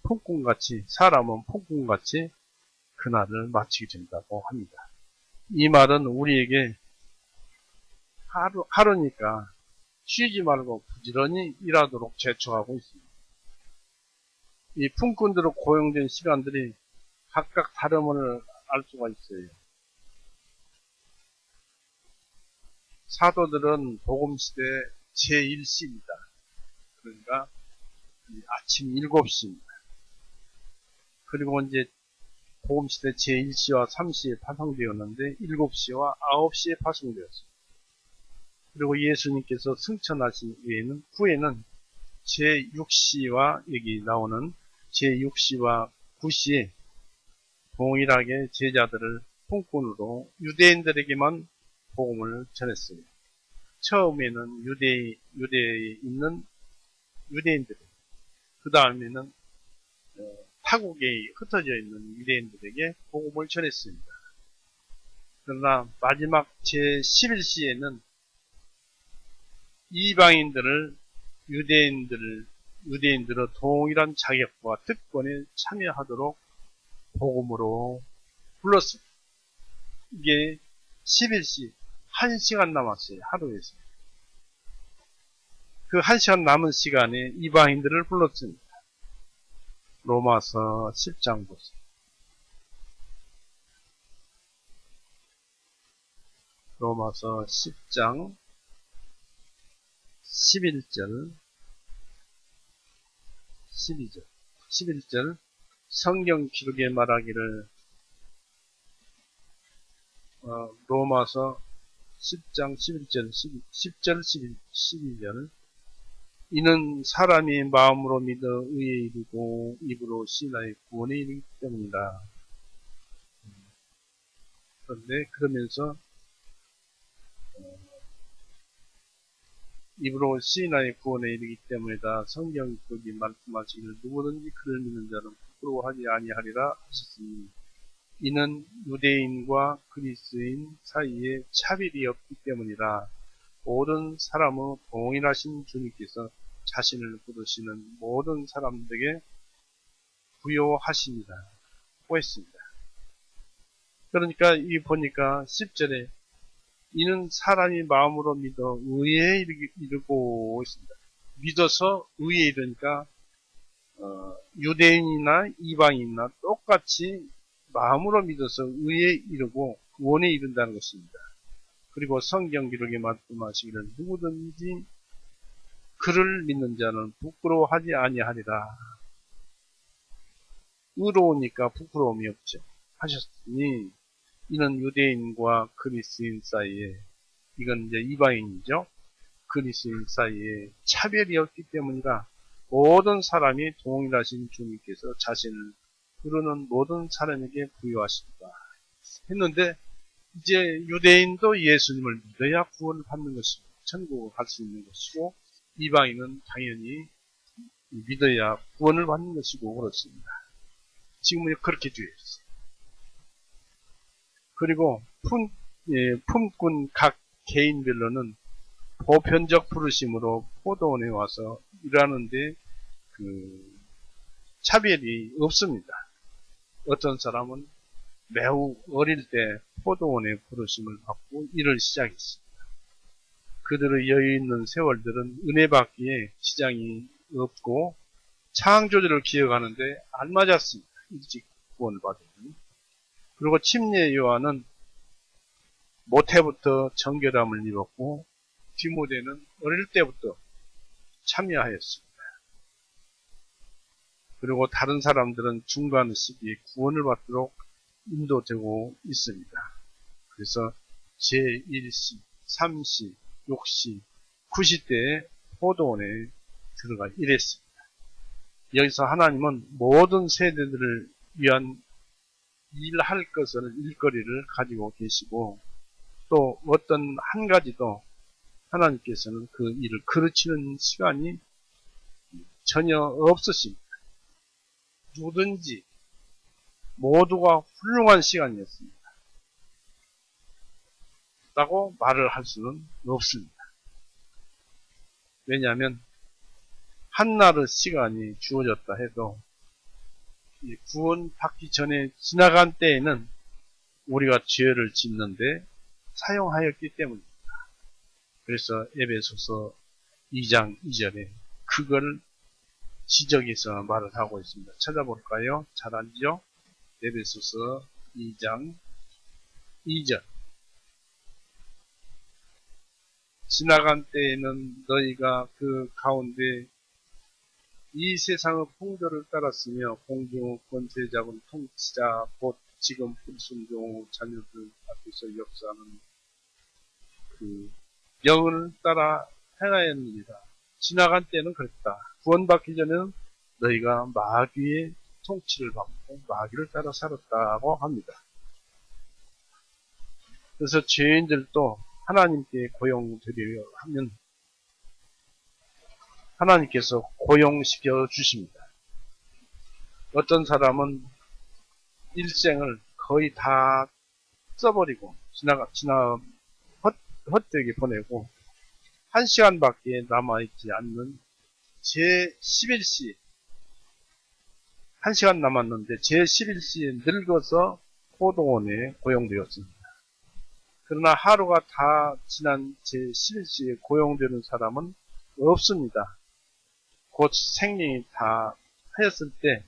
폭군같이 사람은 폭군같이 그날을 마치게 된다고 합니다. 이 말은 우리에게 하루니까 쉬지 말고 부지런히 일하도록 제초하고 있습니다. 이 품꾼들로 고용된 시간들이 각각 다름을 알 수가 있어요. 사도들은 복음시대 제1시입니다. 그러니까 아침 7시입니다. 그리고 이제 복음시대 제1시와 3시에 파송되었는데 7시와 9시에 파송되었습니다. 그리고 예수님께서 승천하신 후에는 제6시와 여기 나오는 제6시와 9시에 동일하게 제자들을 품꾼으로 유대인들에게만 복음을 전했어요. 처음에는 유대에 있는 유대인들, 그 다음에는 타국에 흩어져 있는 유대인들에게 복음을 전했습니다. 그러나 마지막 제11시에는 이방인들을 유대인들의 동일한 자격과 특권에 참여하도록 복음으로 불렀습니다. 이게 11시 1시간 남았어요. 하루에서. 그 1시간 남은 시간에 이방인들을 불렀습니다. 로마서 10장 보세요. 로마서 10장 11절 12절 11절 성경 기록에 말하기를 로마서 10장 11절 10절 12절 이는 사람이 마음으로 믿어 의에 이르고 입으로 신하의 구원에 이르기 때문이다. 그런데 그러면서 입으로 시인하의 구원에 이르기 때문이다. 성경이 거기 말씀하시기를 누구든지 그를 믿는 자는 부끄러워하지 아니하리라 하셨으니 이는 유대인과 그리스인 사이에 차별이 없기 때문이라. 모든 사람의 동일하신 주님께서 자신을 부르시는 모든 사람들에게 부여하십니다. 했습니다. 그러니까 이 보니까 10절에 이는 사람이 마음으로 믿어 의에 이르고 있습니다. 믿어서 의에 이르니까 유대인이나 이방인이나 똑같이 마음으로 믿어서 의에 이르고 구원에 이른다는 것입니다. 그리고 성경 기록에 말씀하시기를 누구든지 그를 믿는 자는 부끄러워하지 아니하리라. 의로우니까 부끄러움이 없죠. 하셨으니 이는 유대인과 그리스인 사이에 이건 이제 이방인이죠. 그리스인 사이에 차별이 없기 때문이라. 모든 사람이 동일하신 주님께서 자신을 부르는 모든 사람에게 부여하신다 했는데 이제 유대인도 예수님을 믿어야 구원을 받는 것이고 천국을 갈 수 있는 것이고 이방인은 당연히 믿어야 구원을 받는 것이고 그렇습니다. 지금은 그렇게 되어 있어요. 그리고 품꾼 각 개인별로는 보편적 부르심으로 포도원에 와서 일하는데 차별이 없습니다. 어떤 사람은 매우 어릴 때 포도원의 부르심을 받고 일을 시작했습니다. 그들의 여유 있는 세월들은 은혜 받기에 시장이 없고 창조주를 기억하는데 안 맞았습니다. 일찍 구원을 받으니. 그리고 침례 요한은 모태부터 정결함을 입었고 디모데는 어릴 때부터 참여하였습니다. 그리고 다른 사람들은 중간 시기에 구원을 받도록 인도되고 있습니다. 그래서 제1시, 3시, 6시, 9시 때에 포도원에 들어가 일했습니다. 여기서 하나님은 모든 세대들을 위한 일할 것을 일거리를 가지고 계시고 또 어떤 한 가지도 하나님께서는 그 일을 그르치는 시간이 전혀 없으십니다. 누구든지 모두가 훌륭한 시간이었습니다. 라고 말을 할 수는 없습니다. 왜냐하면 한나의 시간이 주어졌다 해도 구원 받기 전에 지나간 때에는 우리가 죄를 짓는데 사용하였기 때문입니다. 그래서 에베소서 2장 2절에 그걸 지적해서 말을 하고 있습니다. 찾아볼까요? 잘 알죠? 에베소서 2장 2절 지나간 때에는 너희가 그 가운데 이 세상의 풍조를 따랐으며 공중의 권세 잡은 통치자 곧 지금 불순종 자녀들 앞에서 역사하는 그 영을 따라 행하였느니라. 지나간 때는 그랬다. 구원받기 전에는 너희가 마귀의 통치를 받고 마귀를 따라 살았다고 합니다. 그래서 죄인들도 하나님께 고용되려 하면 하나님께서 고용시켜 주십니다. 어떤 사람은 일생을 거의 다 써버리고 헛되게 보내고 1시간밖에 남아있지 않는 제11시 1시간 남았는데 제11시에 늙어서 포도원에 고용되었습니다. 그러나 하루가 다 지난 제11시에 고용되는 사람은 없습니다. 곧 생명이 다 하였을 때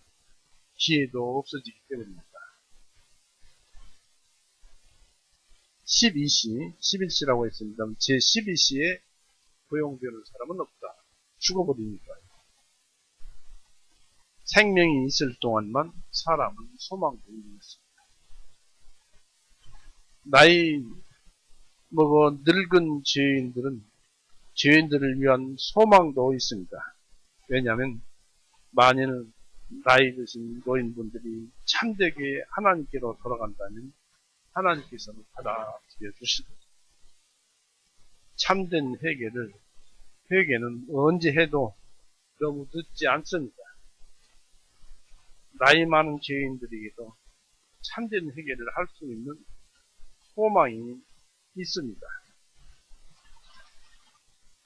기회도 없어지기 때문입니다. 12시, 11시라고 했습니다. 제12시에 고용되는 사람은 없다. 죽어버리니까요. 생명이 있을 동안만 사람은 소망도 있는 것입니다. 나이 먹어 늙은 죄인들을 위한 소망도 있습니다. 왜냐하면 만일 나이 드신 노인분들이 참되게 하나님께로 돌아간다면 하나님께서는 받아들여 주시고 참된 회개는 언제 해도 너무 늦지 않습니다. 나이 많은 죄인들에게도 참된 회개를 할 수 있는 소망이 있습니다.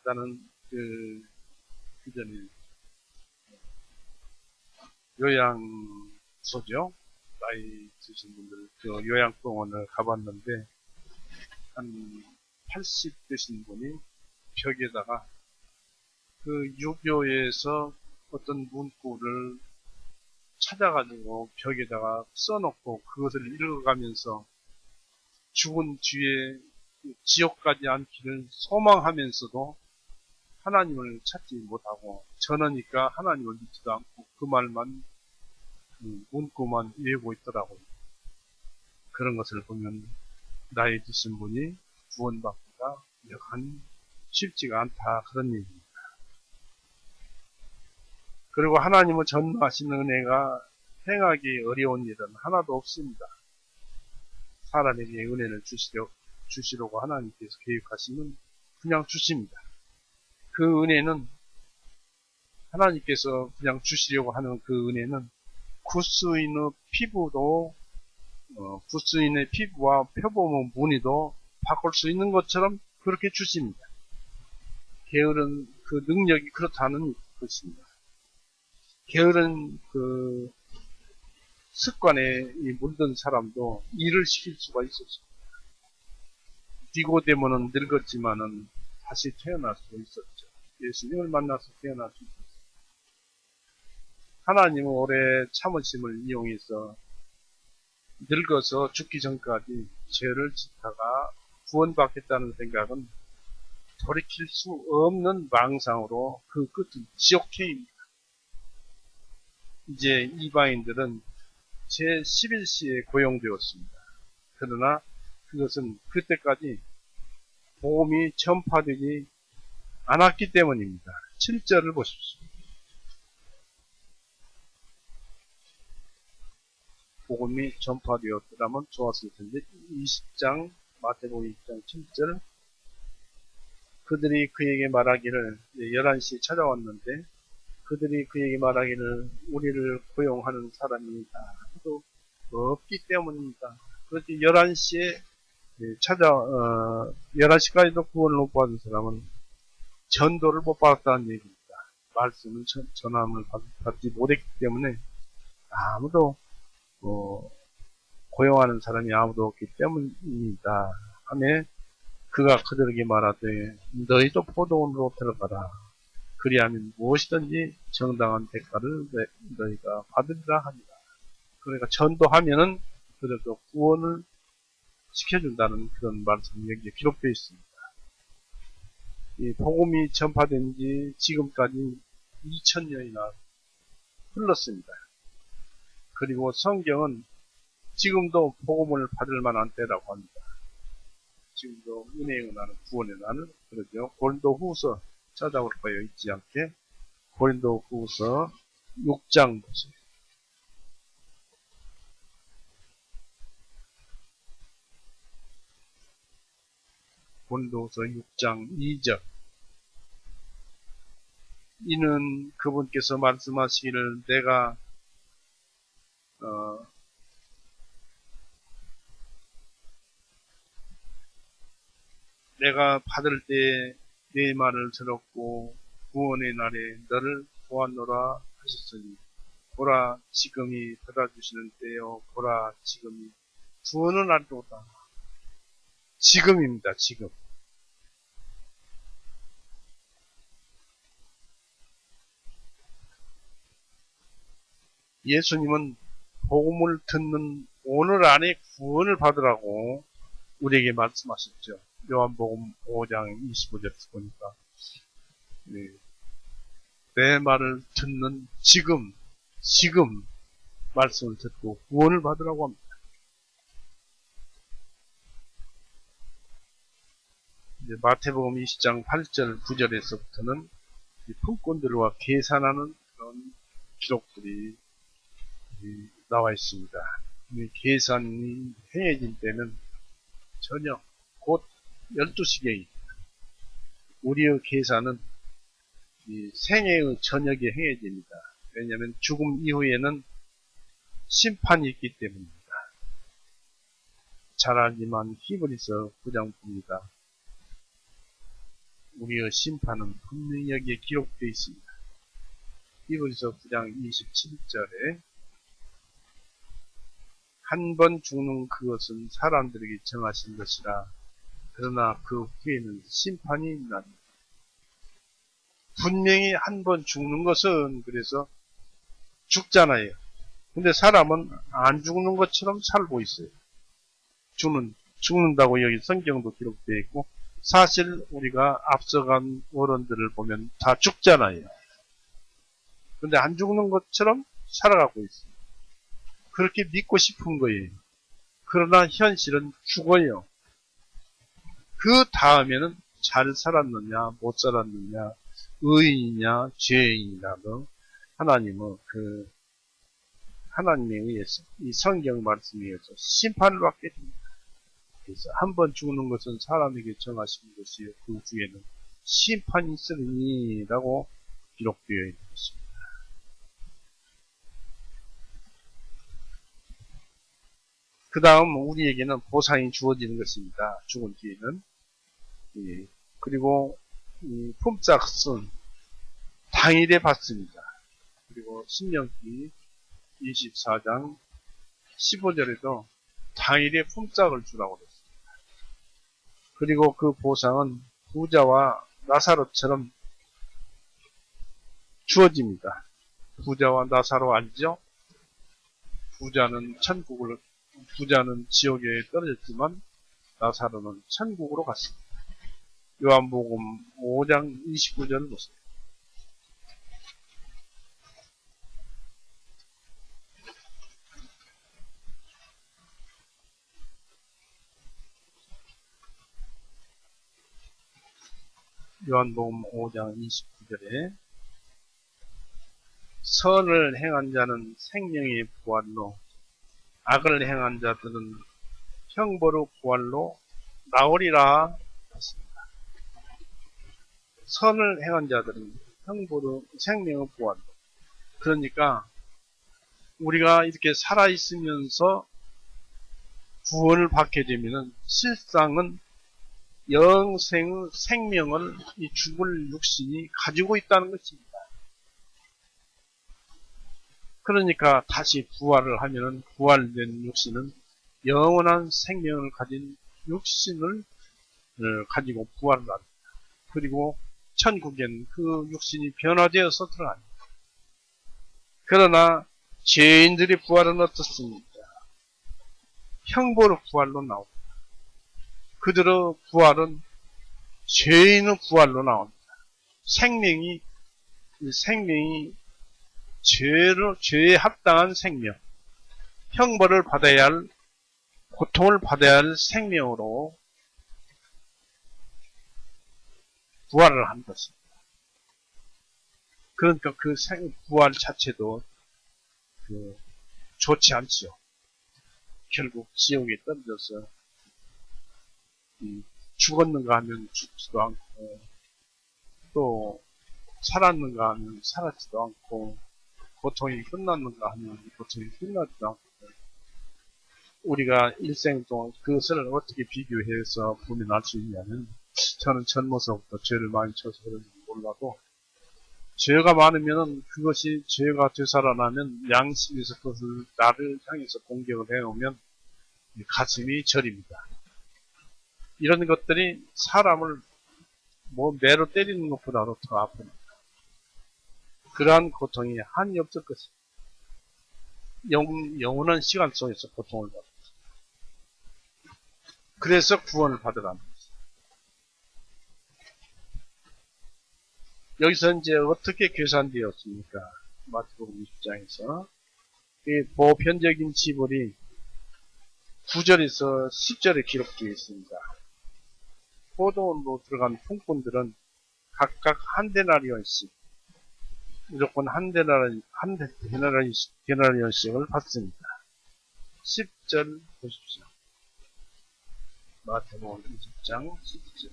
나는 그 전에 요양소죠. 나이 드신 분들 그 요양병원을 가봤는데 한 80 되신 분이 벽에다가 그 유교에서 어떤 문구를 찾아가지고 벽에다가 써놓고 그것을 읽어가면서 죽은 뒤에 지옥 가지 않기를 소망하면서도 하나님을 찾지 못하고 전하니까 하나님을 믿지도 않고 그 말만 문구만 외우고 있더라고요. 그런 것을 보면 나이 드신 분이 구원받기가 여간 쉽지가 않다 그런 얘기입니다. 그리고 하나님은 전하시는 은혜가 행하기 어려운 일은 하나도 없습니다. 사람에게 은혜를 주시려고 하나님께서 계획하시면 그냥 주십니다. 그 은혜는 하나님께서 그냥 주시려고 하는 그 은혜는 구스인의 피부와 표범의 무늬도 바꿀 수 있는 것처럼 그렇게 주십니다. 게으른 그 능력이 그렇다는 것입니다. 게으른 그 습관에 물든 사람도 일을 시킬 수가 있었습니다. 니고데모는 늙었지만은 다시 태어날 수 있었죠. 예수님을 만나서 태어날 수 있었습니다. 하나님은 오래 참으심을 이용해서 늙어서 죽기 전까지 죄를 짓다가 구원받겠다는 생각은 돌이킬 수 없는 망상으로 그 끝은 지옥행입니다. 이제 이방인들은 제11시에 고용되었습니다. 그러나 그것은 그때까지 복음이 전파되지 않았기 때문입니다. 7절을 보십시오. 복음이 전파되었더라면 좋았을 텐데 20장 마태복음 20장 7절 그들이 그에게 말하기를 11시에 찾아왔는데 그들이 그에게 말하기를 우리를 고용하는 사람이 아무도 없기 때문입니다. 그렇지 11시에 11시까지도 구원을 못 받은 사람은 전도를 못 받았다는 얘기입니다. 말씀을 전함을 받지 못했기 때문에 아무도 고용하는 사람이 아무도 없기 때문입니다. 하며 그가 그들에게 말하되 너희도 포도원으로 들어가라. 그리하면 무엇이든지 정당한 대가를 너희가 받으리라 하니라. 그러니까 전도하면은 그들도 구원을 시켜준다는 그런 말씀이 여기에 기록되어 있습니다. 이 복음이 전파된 지 지금까지 2000년이나 흘렀습니다. 그리고 성경은 지금도 복음을 받을 만한 때라고 합니다. 지금도 은혜의 나는 구원의 나는 그러죠. 고린도 후서 찾아올 거예요. 잊지 않게. 고린도 후서 6장 보세요. 고린도후서 6장 2절 이는 그분께서 말씀하시기를 내가 내가 받을 때 내 말을 들었고 구원의 날에 너를 보았노라 하셨으니 보라 지금이 받아주시는 때요 보라 지금이 구원은 알도다. 지금입니다. 지금. 예수님은 복음을 듣는 오늘 안에 구원을 받으라고 우리에게 말씀하셨죠. 요한복음 5장 25절에서 보니까 내 말을 듣는 지금 말씀을 듣고 구원을 받으라고 합니다. 이제 마태복음 20장 8절 9절에서부터는 품꾼들과 계산하는 그런 기록들이 나와 있습니다. 계산이 행해질 때는 저녁 곧 12시경입니다. 우리의 계산은 생애의 저녁에 행해집니다. 왜냐하면 죽음 이후에는 심판이 있기 때문입니다. 잘 알지만 히브리서 9장 봅니다. 우리의 심판은 분명히 여기에 기록되어 있습니다. 히브리서 9장 27절에 한 번 죽는 그것은 사람들에게 정하신 것이라 그러나 그 후에는 심판이 있나니 분명히 한 번 죽는 것은 그래서 죽잖아요. 근데 사람은 안 죽는 것처럼 살고 있어요. 죽는다고 여기 성경도 기록되어 있고 사실 우리가 앞서간 어른들을 보면 다 죽잖아요. 근데 안 죽는 것처럼 살아가고 있어요. 그렇게 믿고 싶은 거예요. 그러나 현실은 죽어요. 그 다음에는 잘 살았느냐 못 살았느냐 의인이냐 죄인이냐 하나님에 의해서 이 성경 말씀에 의해서 심판을 받게 됩니다. 그래서 한 번 죽는 것은 사람에게 정하신 것이요 그 후에는 심판이 있으리니 라고 기록되어 있는 것입니다. 그 다음 우리에게는 보상이 주어지는 것입니다. 죽은 뒤에는. 그리고 품삯은 당일에 받습니다. 그리고 신명기 24장 15절에도 당일에 품삯을 주라고 했습니다. 그리고 그 보상은 부자와 나사로처럼 주어집니다. 부자와 나사로 알죠? 부자는 지옥에 떨어졌지만 나사로는 천국으로 갔습니다. 요한복음 5장 29절을 보세요. 요한복음 5장 29절에 선을 행한 자는 생명의 부활로 악을 행한 자들은 형벌의 부활로 나오리라 했습니다. 선을 행한 자들은 생명의 부활로 그러니까 우리가 이렇게 살아있으면서 구원을 받게 되면은 실상은 영생의 생명을 이 죽을 육신이 가지고 있다는 것입니다. 그러니까 다시 부활을 하면은 부활된 육신은 영원한 생명을 가진 육신을 가지고 부활을 합니다. 그리고 천국엔 그 육신이 변화되어서 들어갑니다. 그러나 죄인들의 부활은 어떻습니까? 형벌의 부활로 나옵니다. 그들의 부활은 죄인의 부활로 나옵니다. 생명이 죄에 합당한 생명, 형벌을 받아야 할, 고통을 받아야 할 생명으로 부활을 한 것입니다. 그러니까 그 부활 자체도 좋지 않지요. 결국 지옥에 떨어져서 죽었는가 하면 죽지도 않고 또 살았는가 하면 살았지도 않고 고통이 끝났는가 하면 고통이 끝나지도 않고 우리가 일생 동안 그것을 어떻게 비교해서 구분할 수 있냐면 저는 젊어서부터 죄를 많이 쳐서 그런지 몰라도 죄가 많으면 그것이 죄가 되살아나면 양심에서 그것을 나를 향해서 공격을 해오면 가슴이 저립니다. 이런 것들이 사람을 뭐 매로 때리는 것보다도 더 아픕니다. 그러한 고통이 한이 없을 것입니다. 영원한 시간 속에서 고통을 받습니다. 그래서 구원을 받으라는 것입니다. 여기서 이제 어떻게 계산되었습니까? 마태복음 20장에서 이 보편적인 지불이 9절에서 10절에 기록되어 있습니다. 포도원으로 들어간 풍꾼들은 각각 한 데나리온씩 무조건 한 데나리온씩을 받습니다. 10절 보십시오. 마태복음 20장 10절.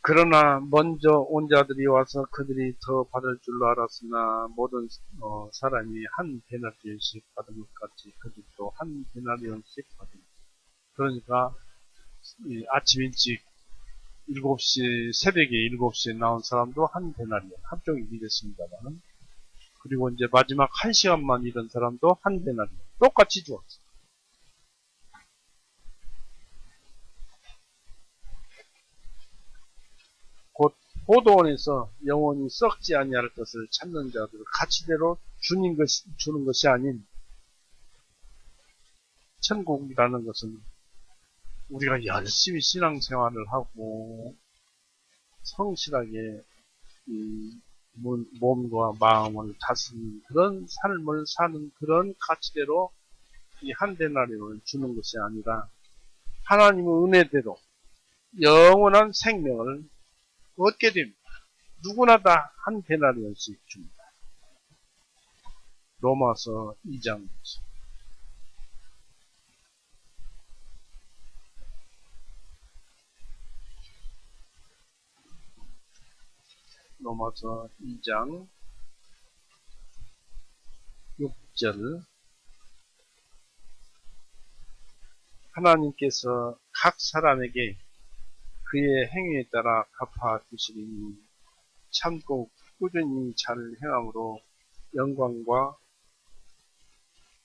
그러나 먼저 온 자들이 와서 그들이 더 받을 줄로 알았으나 모든 사람이 한 데나리온씩 받은 것 같이 그들도 한 데나리온씩 받습니다. 그러니까 아침 일찍 7시, 새벽에 7시에 나온 사람도 한 데나리온, 한쪽이 일했습니다만, 그리고 이제 마지막 1시간만 일한 사람도 한 데나리온, 똑같이 주었어요. 곧 포도원에서 영원히 썩지 아니할 것을 찾는 자들을 가치대로 주는 것이 아닌 천국이라는 것은 우리가 열심히 신앙생활을 하고 성실하게 몸과 마음을 다스리는 그런 삶을 사는 그런 가치대로 이 한 데나리온을 주는 것이 아니라 하나님의 은혜대로 영원한 생명을 얻게 됩니다. 누구나 다 한 데나리온씩 줍니다. 로마서 2장 로마서 2장 6절 하나님께서 각 사람에게 그의 행위에 따라 갚아주시리니 참고 꾸준히 잘 행함으로 영광과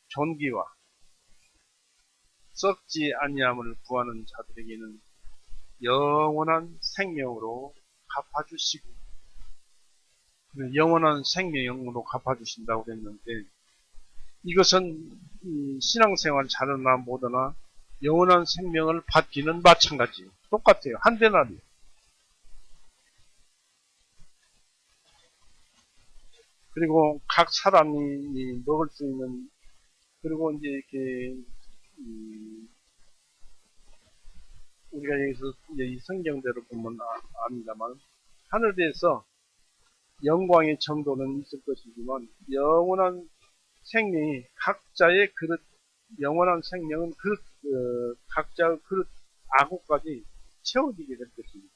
존귀와 썩지 아니함을 구하는 자들에게는 영원한 생명으로 갚아주시고 영원한 생명으로 갚아주신다고 그랬는데 이것은 신앙생활 잘하나 못하나 영원한 생명을 받기는 마찬가지예요. 똑같아요. 한 데나리온. 그리고 각 사람이 먹을 수 있는 그리고 이제 이렇게 우리가 여기서 이제 이 성경대로 보면 압니다만 하늘에서 영광의 정도는 있을 것이지만 영원한 생명이 각자의 그릇 영원한 생명은 그릇 각자의 그릇 아구까지 채워지게 될 것입니다.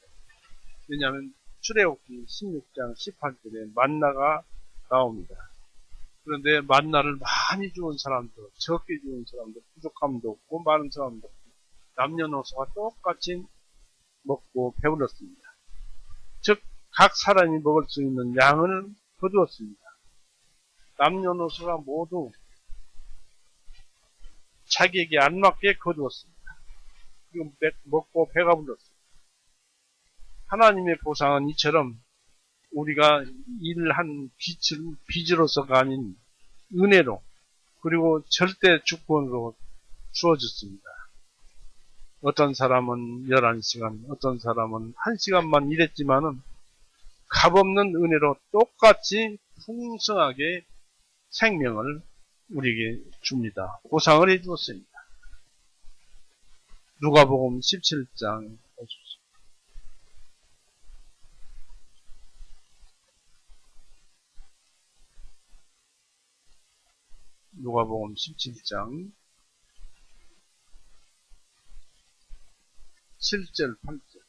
왜냐하면 출애굽기 16장 18절에 만나가 나옵니다. 그런데 만나를 많이 주은 사람도 적게 주은 사람도 부족함도 없고 많은 사람도 없고 남녀노소가 똑같이 먹고 배불렀습니다. 즉 각 사람이 먹을 수 있는 양을 거두었습니다. 남녀노소가 모두 자기에게 안 맞게 거두었습니다. 그리고 먹고 배가 불렀습니다. 하나님의 보상은 이처럼 우리가 일한 빚으로서가 아닌 은혜로 그리고 절대 주권으로 주어졌습니다. 어떤 사람은 11시간, 어떤 사람은 1시간만 일했지만은 값없는 은혜로 똑같이 풍성하게 생명을 우리에게 줍니다. 보상을 해주었습니다. 누가복음 17장 보십시오. 누가복음 17장 7절 8절.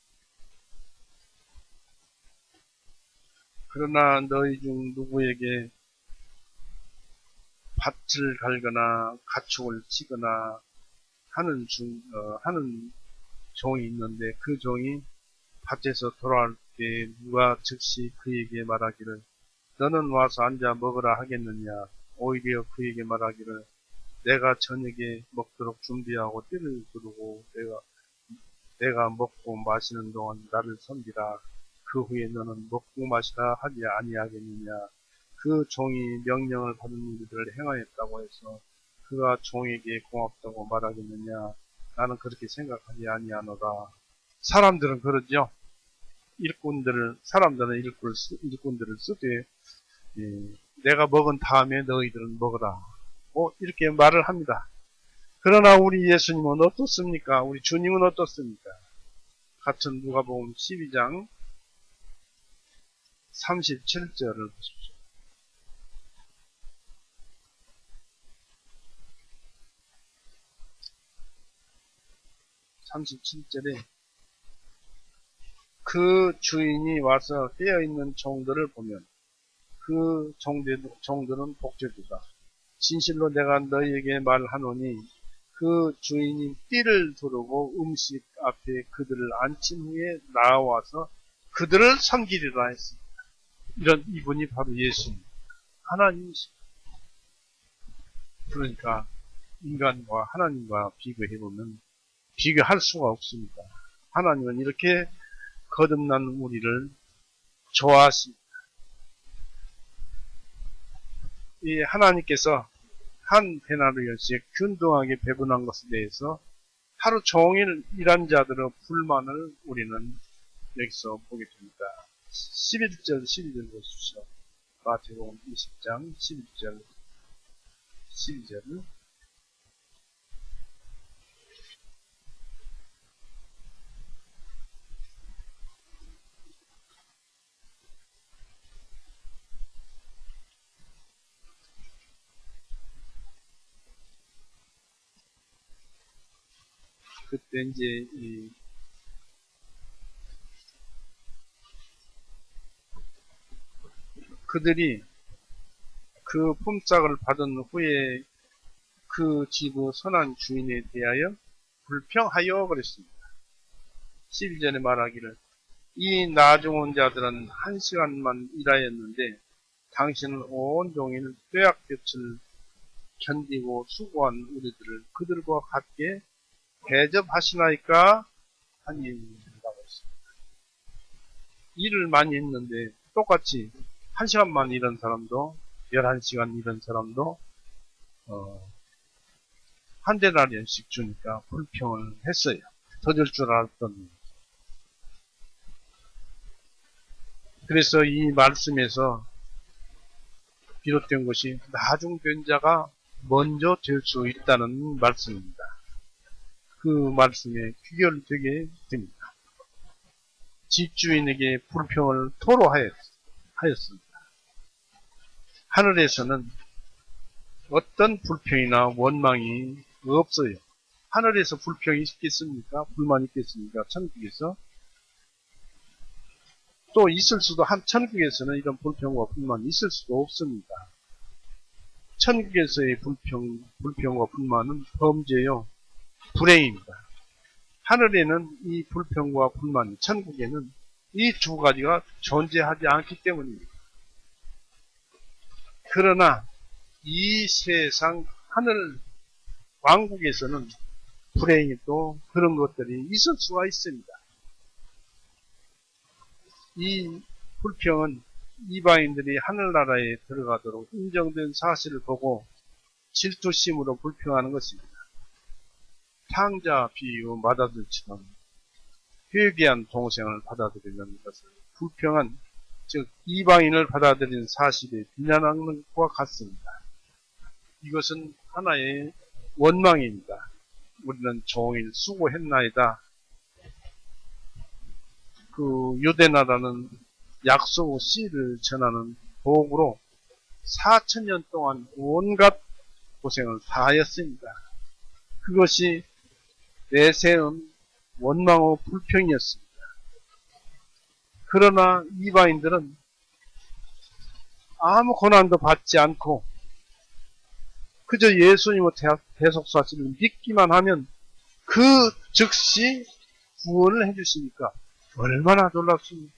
그러나 너희 중 누구에게 밭을 갈거나 가축을 치거나 하는 종이 있는데 그 종이 밭에서 돌아올 때 누가 즉시 그에게 말하기를 너는 와서 앉아 먹으라 하겠느냐. 오히려 그에게 말하기를 내가 저녁에 먹도록 준비하고 띠를 두르고 내가 먹고 마시는 동안 나를 섬기라. 그 후에 너는 먹고 마시라 하지 아니하겠느냐. 그 종이 명령을 받은 일들을 행하였다고 해서 그가 종에게 고맙다고 말하겠느냐. 나는 그렇게 생각하지 아니하노라. 사람들은 그러죠. 사람들은 일꾼들을 쓰되 내가 먹은 다음에 너희들은 먹어라. 이렇게 말을 합니다. 그러나 우리 예수님은 어떻습니까? 우리 주님은 어떻습니까? 같은 누가복음 12장 37절을 보십시오. 37절에 그 주인이 와서 깨어있는 종들을 보면 그 종들은 복되도다. 진실로 내가 너희에게 말하노니 그 주인이 띠를 두르고 음식 앞에 그들을 앉힌 후에 나와서 그들을 섬기리라 했습니다. 이분이 바로 예수님, 하나님이십니다. 그러니까 인간과 하나님과 비교해보면 비교할 수가 없습니다. 하나님은 이렇게 거듭난 우리를 좋아하십니다. 이 하나님께서 한 데나리온씩 균등하게 배분한 것에 대해서 하루 종일 일한 자들의 불만을 우리는 여기서 보게 됩니다. 11절, 12절 보십시오. 마태복음 20장 11절, 12절. 그때 이제 그들이 그 품삯을 받은 후에 그 집의 선한 주인에 대하여 불평하여 그랬습니다. 11절에 말하기를 이 나중온 자들은 1시간만 일하였는데 당신은 온종일 뙤약볕을 견디고 수고한 우리들을 그들과 같게 대접하시나이까 하니 라고 했습니다. 일을 많이 했는데 똑같이 1시간만 일한 사람도 11시간 일한 사람도 한 데나리온씩 주니까 불평을 했어요. 더 줄 줄 알았더니. 그래서 이 말씀에서 비롯된 것이 나중된 자가 먼저 될 수 있다는 말씀입니다. 그 말씀에 귀결되게 됩니다. 집주인에게 불평을 토로하였습니다. 하늘에서는 어떤 불평이나 원망이 없어요. 하늘에서 불평이 있겠습니까? 불만이 있겠습니까? 천국에서? 또 있을 수도, 천국에서는 이런 불평과 불만이 있을 수도 없습니다. 천국에서의 불평과 불만은 범죄요, 불행입니다. 하늘에는 이 불평과 불만, 천국에는 이 두 가지가 존재하지 않기 때문입니다. 그러나 이 세상 하늘 왕국에서는 불행이 또 그런 것들이 있을 수가 있습니다. 이 불평은 이방인들이 하늘나라에 들어가도록 인정된 사실을 보고 질투심으로 불평하는 것입니다. 탕자 비유 마다들처럼 회개한 동생을 받아들이는 것을 불평한, 즉 이방인을 받아들이는 사실에 비난하는 것과 같습니다. 이것은 하나의 원망입니다. 우리는 종일 수고했나이다. 그 유대나라는 약속 씨를 전하는 도구로 4,000년 동안 온갖 고생을 다하였습니다. 그것이 내세운 원망의 불평이었습니다. 그러나 이방인들은 아무 고난도 받지 않고 그저 예수님의 대속사실을 믿기만 하면 그 즉시 구원을 해주시니까 얼마나 놀랍습니까?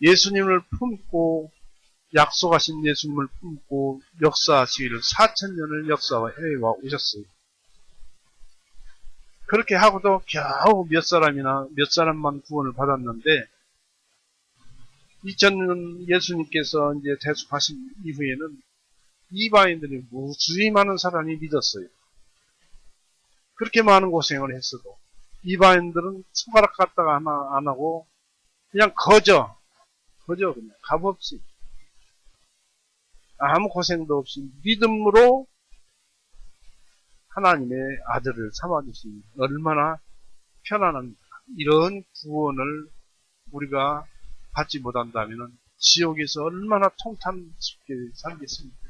예수님을 품고 약속하신 예수님을 품고 역사하시기를 4,000년을 역사해 와 오셨어요. 그렇게 하고도 겨우 몇 사람만 구원을 받았는데 2000년 예수님께서 이제 대속하신 이후에는 이방인들이 무수히 많은 사람이 믿었어요. 그렇게 많은 고생을 했어도 이방인들은 손가락 갖다가 하나 안 하고 그냥 거저 그냥 값없이 아무 고생도 없이 믿음으로 하나님의 아들을 삼아주신 얼마나 편안한 이런 구원을 우리가 받지 못한다면 지옥에서 얼마나 통탄스럽게 살겠습니까?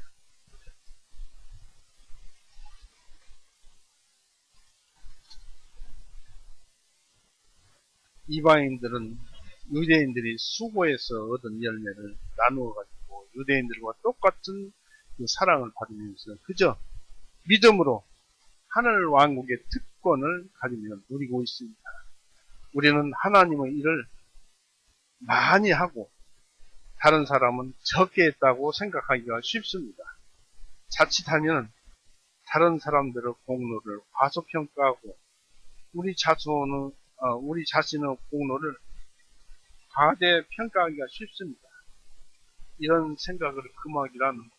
이방인들은 유대인들이 수고해서 얻은 열매를 나누어 가지고 유대인들과 똑같은 그 사랑을 받으면서 그저 믿음으로 하늘 왕국의 특권을 가지며 누리고 있습니다. 우리는 하나님의 일을 많이 하고 다른 사람은 적게 했다고 생각하기가 쉽습니다. 자칫하면 다른 사람들의 공로를 과소평가하고 우리 자신의 공로를 과대평가하기가 쉽습니다. 이런 생각을 금하기란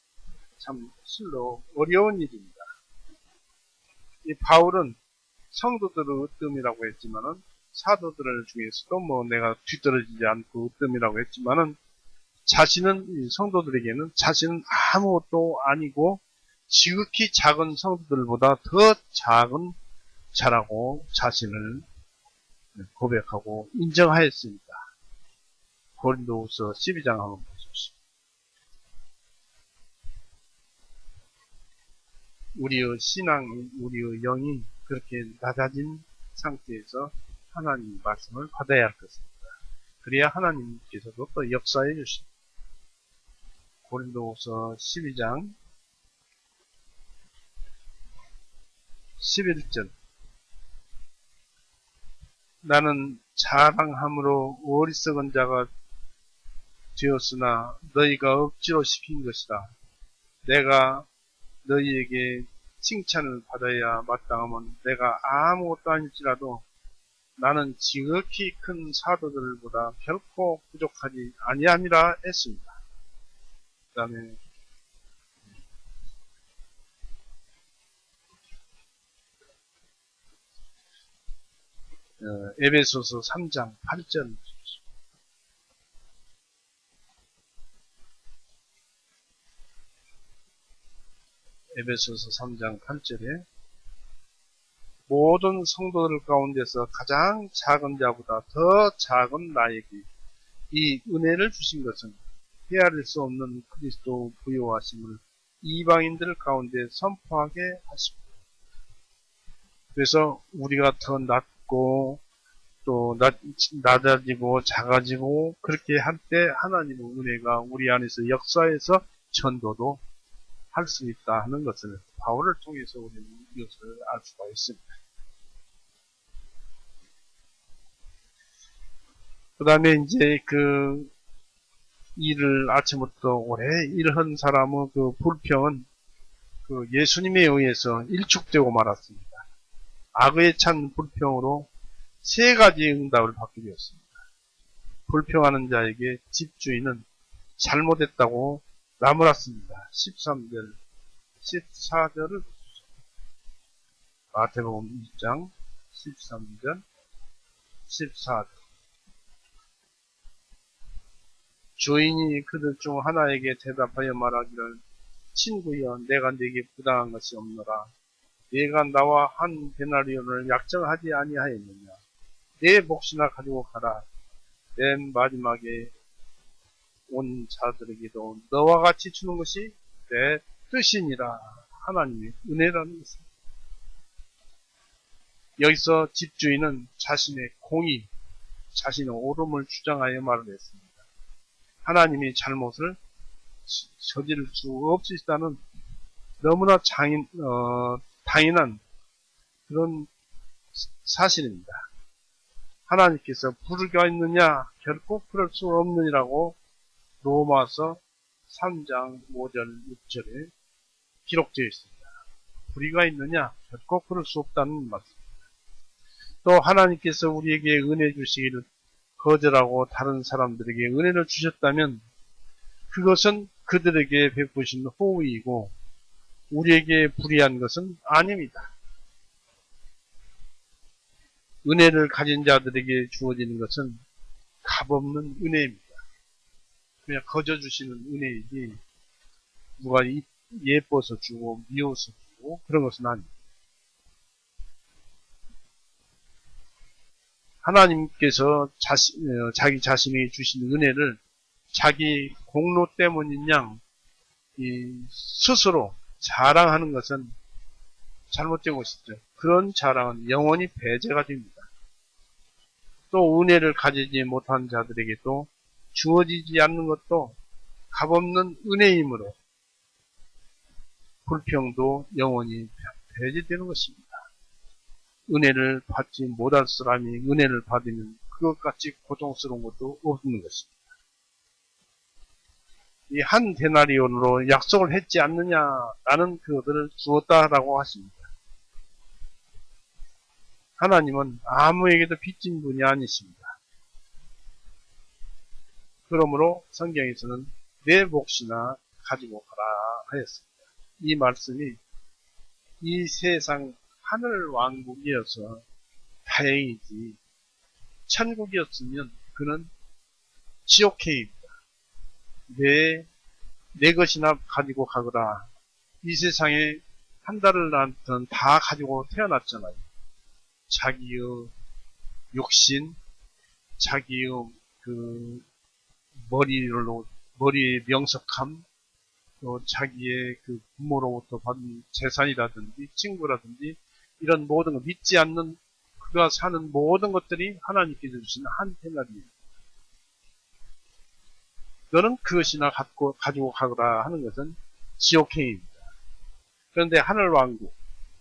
참 실로 어려운 일입니다. 이 바울은 성도들의 으뜸이라고 했지만은 사도들 중에서도 내가 뒤떨어지지 않고 으뜸이라고 했지만은 자신은 성도들에게는 자신은 아무것도 아니고 지극히 작은 성도들보다 더 작은 자라고 자신을 고백하고 인정하였습니다. 고린도후서 12장 한번 보십시오. 우리의 신앙이, 우리의 영이 그렇게 낮아진 상태에서 하나님 말씀을 받아야 할 것입니다. 그래야 하나님께서도 또 역사해 주십니다. 고린도후서 12장 11절 나는 자랑함으로 어리석은 자가 되었으나 너희가 억지로 시킨 것이다. 내가 너희에게 칭찬을 받아야 마땅하면 내가 아무것도 아닐지라도 나는 지극히 큰 사도들보다 결코 부족하지 아니함이라 했습니다. 그 다음에 에베소서 3장 8절 에베소서 3장 8절에 모든 성도들 가운데서 가장 작은 자보다 더 작은 나에게 이 은혜를 주신 것은 헤아릴 수 없는 그리스도 부요하심을 이방인들 가운데 선포하게 하십니다. 그래서 우리가 더 낮고 또 낮아지고 작아지고 그렇게 할 때 하나님의 은혜가 우리 안에서 역사해서 전도도 할 수 있다 하는 것을 바울을 통해서 우리는 이것을 알 수가 있습니다. 그 다음에 이제 그 일을 아침부터 오래 일한 사람의 그 불평은 그 예수님에 의해서 일축되고 말았습니다. 악에 찬 불평으로 세 가지 응답을 받게 되었습니다. 불평하는 자에게 집주인은 잘못했다고 나무랐습니다. 13절, 14절을 마태복음 1장 13절, 14절 주인이 그들 중 하나에게 대답하여 말하기를 친구여 내가 네게 부당한 것이 없노라. 네가 나와 한 데나리온을 약정하지 아니하였느냐. 내 몫이나 가지고 가라. 맨 마지막에 온 자들에게도 너와 같이 주는 것이 내 뜻이니라. 하나님의 은혜라는 것입니다. 여기서 집주인은 자신의 공의, 자신의 옳음을 주장하여 말을 했습니다. 하나님이 잘못을 저지를 수 없으시다는 너무나 당연한 그런 사실입니다. 하나님께서 불의가 있느냐? 결코 그럴 수 없느니라고 로마서 3장 5절 6절에 기록되어 있습니다. 불의가 있느냐? 결코 그럴 수 없다는 말씀입니다. 또 하나님께서 우리에게 은혜 주시기를 거절하고 다른 사람들에게 은혜를 주셨다면 그것은 그들에게 베푸신 호의이고 우리에게 불의한 것은 아닙니다. 은혜를 가진 자들에게 주어지는 것은 값없는 은혜입니다. 그냥 거저 주시는 은혜이지 누가 예뻐서 주고 미워서 주고 그런 것은 아닙니다. 하나님께서 자기 자신이 주신 은혜를 자기 공로 때문인 양 스스로 자랑하는 것은 잘못된 것이죠. 그런 자랑은 영원히 배제가 됩니다. 또 은혜를 가지지 못한 자들에게도 주어지지 않는 것도 값없는 은혜이므로 불평도 영원히 배제되는 것입니다. 은혜를 받지 못할 사람이 은혜를 받으면 그것같이 고통스러운 것도 없는 것입니다. 이 한 데나리온으로 약속을 했지 않느냐라는 그것을 주었다라고 하십니다. 하나님은 아무에게도 빚진 분이 아니십니다. 그러므로 성경에서는 내 몫이나 가지고 가라 하였습니다. 이 말씀이 이 세상 하늘 왕국이어서 다행이지 천국이었으면 그는 지옥행입니다. 내 것이나 가지고 가거라. 이 세상에 한 달을 낳든 다 가지고 태어났잖아요. 자기의 욕심, 자기의 머리의 명석함, 또 자기의 부모로부터 받은 재산이라든지 친구라든지 이런 모든 거 믿지 않는 그가 사는 모든 것들이 하나님께서 주신 한 테나리입니다. 너는 그것이나 가지고 가거라 하는 것은 지옥행입니다. 그런데 하늘왕국,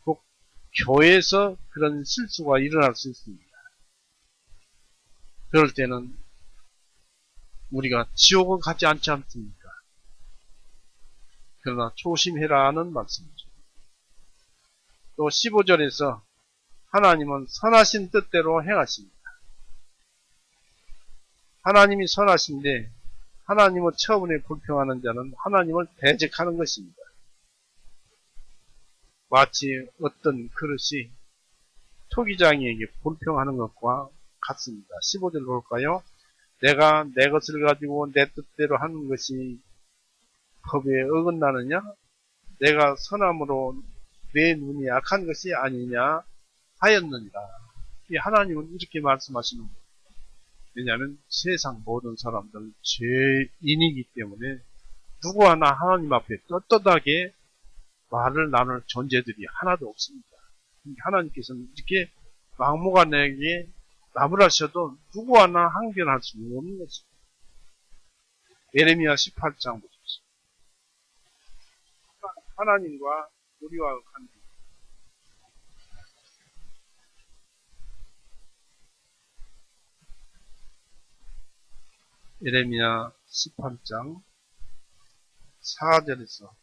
곧 교회에서 그런 실수가 일어날 수 있습니다. 그럴 때는 우리가 지옥은 가지 않지 않습니까? 그러나 조심해라 하는 말씀이죠. 또 15절에서 하나님은 선하신 뜻대로 행하십니다. 하나님이 선하신데 하나님을 처음에 불평하는 자는 하나님을 대적하는 것입니다. 마치 어떤 그릇이 토기장이에게 불평하는 것과 같습니다. 15절 볼까요? 내가 내 것을 가지고 내 뜻대로 하는 것이 법에 어긋나느냐? 내가 선함으로 내 눈이 악한 것이 아니냐 하였느니라. 이 하나님은 이렇게 말씀하시는 거예요. 왜냐하면 세상 모든 사람들은 죄인이기 때문에 누구 하나 하나님 앞에 떳떳하게 말을 나눌 존재들이 하나도 없습니다. 하나님께서는 이렇게 막무가내에게 나무라셔도 누구 하나 항변할 수 없는 것입니다. 예레미야 18장 보십시오. 하나님과 우리와 관계. 예레미야 18장 4절에서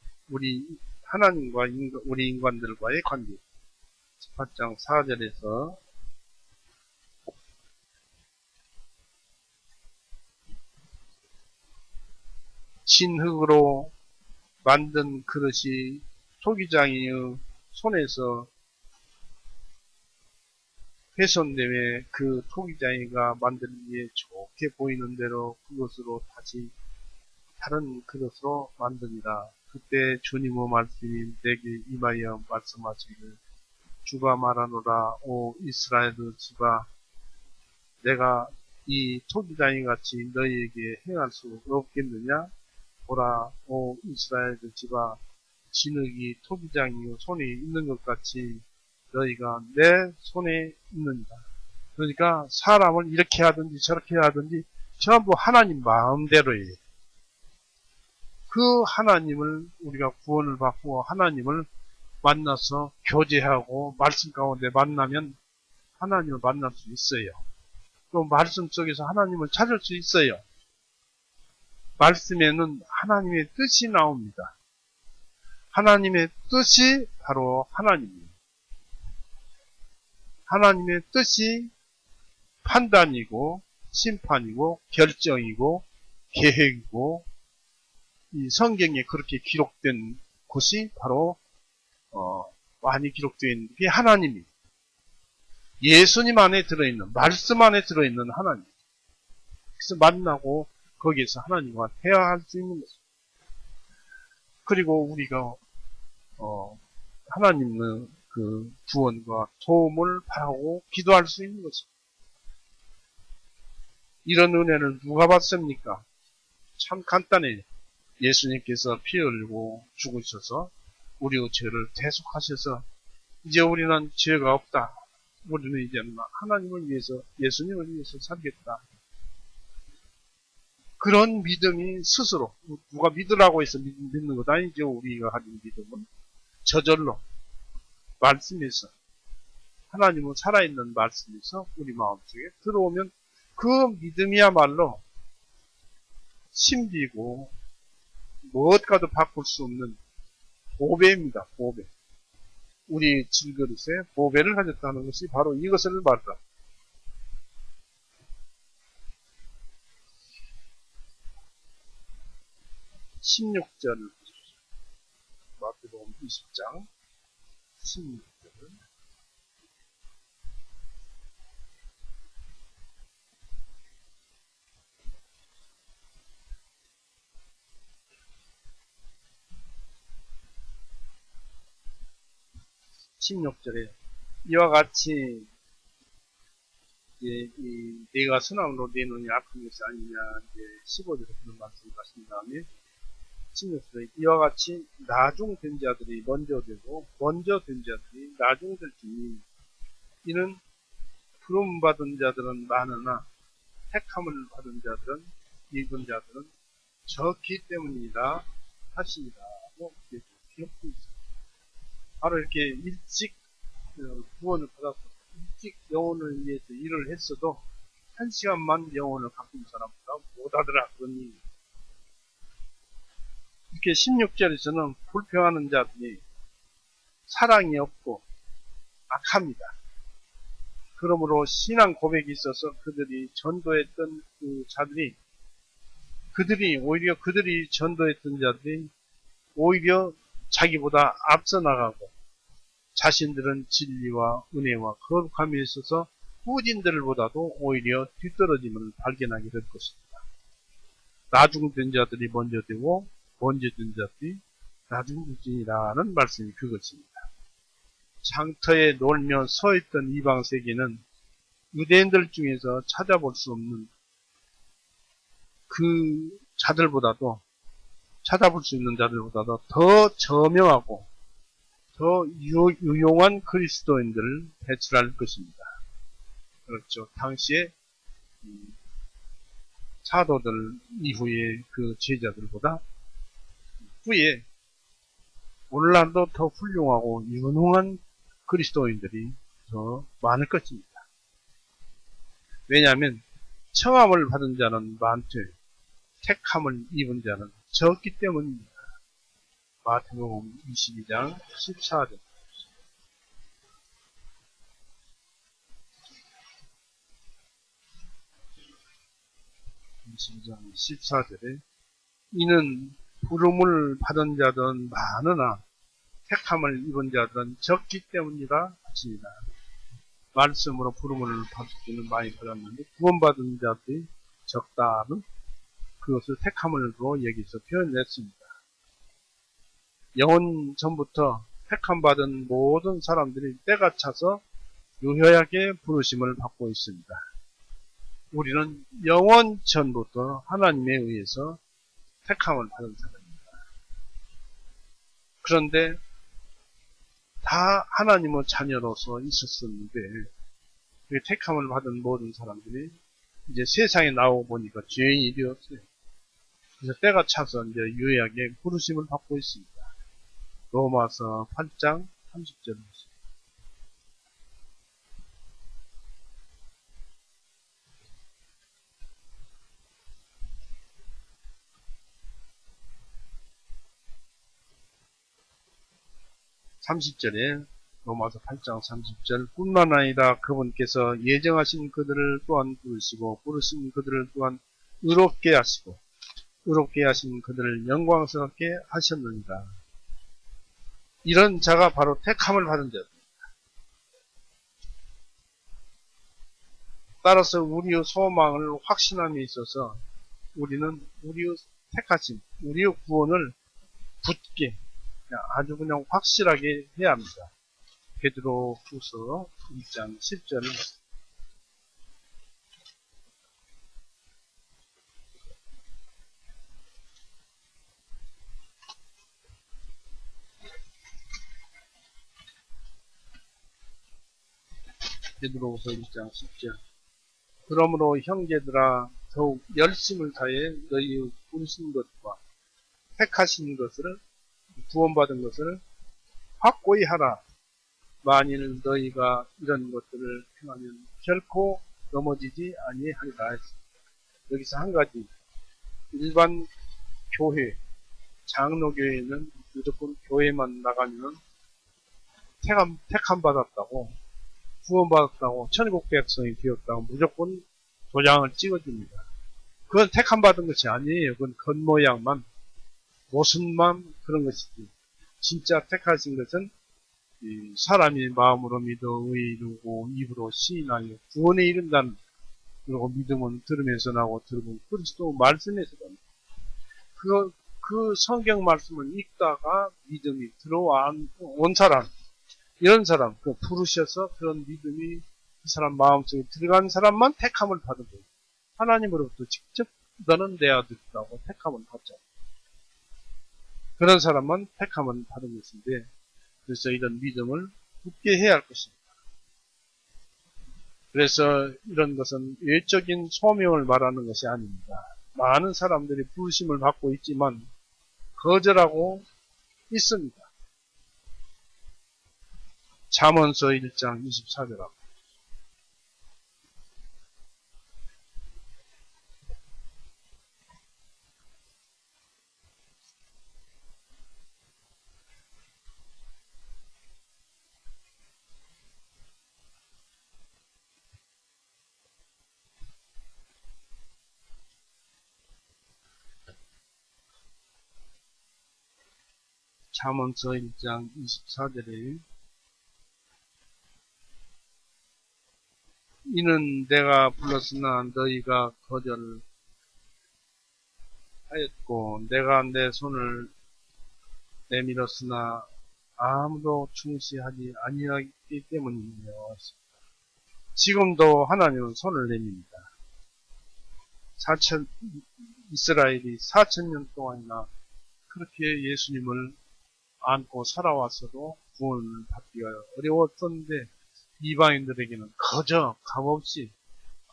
하나님과 우리 인간들과의 관계. 18장 4절에서 진흙으로 만든 그릇이 토기장이의 손에서 훼손됨에 그 토기장이가 만들기에 좋게 보이는 대로 그것으로 다시 다른 그릇으로 만드니라. 그때 주님의 말씀이 내게 임하여 말씀하시기를 주가 말하노라. 오 이스라엘 집아, 내가 이 토기장이 같이 너희에게 행할 수 없겠느냐? 보라, 오 이스라엘 집아, 진흙이 토기장이 손에 있는 것 같이 너희가 내 손에 있느니라. 그러니까 사람을 이렇게 하든지 저렇게 하든지 전부 하나님 마음대로예요. 그 하나님을 우리가 구원을 받고 하나님을 만나서 교제하고 말씀 가운데 만나면 하나님을 만날 수 있어요. 또 말씀 속에서 하나님을 찾을 수 있어요. 말씀에는 하나님의 뜻이 나옵니다. 하나님의 뜻이 바로 하나님이에요. 하나님의 뜻이 판단이고 심판이고 결정이고 계획이고 이 성경에 그렇게 기록된 곳이 바로 많이 기록되어 있는 게 하나님이에요. 예수님 안에 들어있는 말씀 안에 들어있는 하나님. 그래서 만나고 거기에서 하나님과 대화할 수 있는 것입니다. 그리고 우리가 하나님의 그 구원과 도움을 바라고 기도할 수 있는 것입니다. 이런 은혜를 누가 받습니까? 참 간단해요. 예수님께서 피 흘리고 죽으셔서 우리의 죄를 대속하셔서 이제 우리는 죄가 없다. 우리는 이제 하나님을 위해서 예수님을 위해서 살겠다. 그런 믿음이 스스로 누가 믿으라고 해서 믿는 것 아니죠. 우리가 가진 믿음은 저절로 말씀에서 하나님은 살아있는 말씀에서 우리 마음속에 들어오면 그 믿음이야말로 신비고 무엇과도 바꿀 수 없는 보배입니다. 보배. 우리 질그릇에 보배를 가졌다는 것이 바로 이것을 말합니다. (16절을) 보십시오. 마태복음 20장 16절을 16절에 이와 같이 내가 선함으로 내 눈이 악한 것이 아니냐 15절에 그런 말씀을 하신 다음에 16절에 이와 같이 나중된 자들이 먼저 되고 먼저 된 자들이 나중될지니 이는 부름받은 자들은 많으나 택함을 받은 자들은 입은 자들은 적기 때문이다 하시니라고 기록되어 있습니다. 바로 이렇게 일찍 구원을 받아서 일찍 영혼을 위해서 일을 했어도 한 시간만 영혼을 바꾼 사람보다 못하더라 그런 얘기. 이렇게 16절에서는 불평하는 자들이 사랑이 없고 악합니다. 그러므로 신앙 고백이 있어서 그들이 전도했던 그 자들이 그들이 전도했던 자들이 오히려 자기보다 앞서 나가고 자신들은 진리와 은혜와 거룩함에 있어서 후진들보다도 오히려 뒤떨어짐을 발견하게 될 것입니다. 나중된 자들이 먼저 되고 먼저 된 자들이 나중되지라는 말씀이 그것입니다. 장터에 놀며 서있던 이방 세계는 유대인들 중에서 찾아볼 수 없는 그 자들보다도 찾아볼 수 있는 자들보다도 더 저명하고 더 유용한 그리스도인들을 배출할 것입니다. 그렇죠. 당시에 사도들 이후에 그 제자들보다 후에 오늘날도 더 훌륭하고 유능한 그리스도인들이 더 많을 것입니다. 왜냐하면 청함을 받은 자는 많되 택함을 입은 자는 적기 때문입니다. 마태복음 22장 14절 22장 14절에 이는 부름을 받은 자들은 많으나 택함을 입은 자들은 적기 때문이라 하십니다. 말씀으로 부름을 받을 때는 많이 받았는데 구원받은 자들이 적다는 그것을 택함으로 여기서 표현했습니다. 영원 전부터 택함받은 모든 사람들이 때가 차서 유효하게 부르심을 받고 있습니다. 우리는 영원 전부터 하나님에 의해서 택함을 받은 사람입니다. 그런데 다 하나님의 자녀로서 있었었는데 그 택함을 받은 모든 사람들이 이제 세상에 나오고 보니까 죄인이 되었어요. 그래서 때가 차서 이제 유예하게 부르심을 받고 있습니다. 로마서 8장 30절. 30절에 로마서 8장 30절 뿐만 아니라 그분께서 예정하신 그들을 또한 부르시고 부르신 그들을 또한 의롭게 하시고 의롭게 하신 그들을 영광스럽게 하셨느니라. 이런 자가 바로 택함을 받은 자. 따라서 우리의 소망을 확신함에 있어서 우리는 우리의 택하심, 우리의 구원을 굳게 아주 그냥 확실하게 해야 합니다. 베드로후서 1장 10절. 베드로후서 1장 10절. 그러므로 형제들아 더욱 열심을 다해 너희의 부르신 것과 택하신 것을 구원받은 것을 확고히 하라. 만일 너희가 이런 것들을 행하면 결코 넘어지지 아니하리라. 여기서 한 가지, 일반 교회, 장로교회는 무조건 교회만 나가면 택함 받았다고, 구원받았다고, 천국 백성이 되었다고 무조건 도장을 찍어줍니다. 그건 택함 받은 것이 아니에요. 그건 겉모양만, 모습만 그런 것이지. 진짜 택하신 것은 사람이 마음으로 믿어 의에 이르고 입으로 시인하여 구원에 이른다는, 그리고 믿음은 들으면서 나고 들으면 그리스도 말씀에서 납니다. 그 성경 말씀을 읽다가 믿음이 들어온 사람, 이런 사람, 그 부르셔서 그런 믿음이 그 사람 마음속에 들어간 사람만 택함을 받은 거예요. 하나님으로부터 직접 너는 내 아들이라고 택함을 받죠. 그런 사람만 택함을 받은 것인데, 그래서 이런 믿음을 굳게 해야 할 것입니다. 그래서 이런 것은 외적인 소명을 말하는 것이 아닙니다. 많은 사람들이 부르심을 받고 있지만 거절하고 있습니다. 잠언서 1장 24절하고 잠언서 1장 24절에 이는 내가 불렀으나 너희가 거절하였고 내가 내 손을 내밀었으나 아무도 충실하지 아니하기 때문이며 지금도 하나님은 손을 내밉니다. 이스라엘이 4,000년 동안이나 그렇게 예수님을 안고 살아왔어도 구원을 받기가 어려웠던데 이방인들에게는 거저 값없이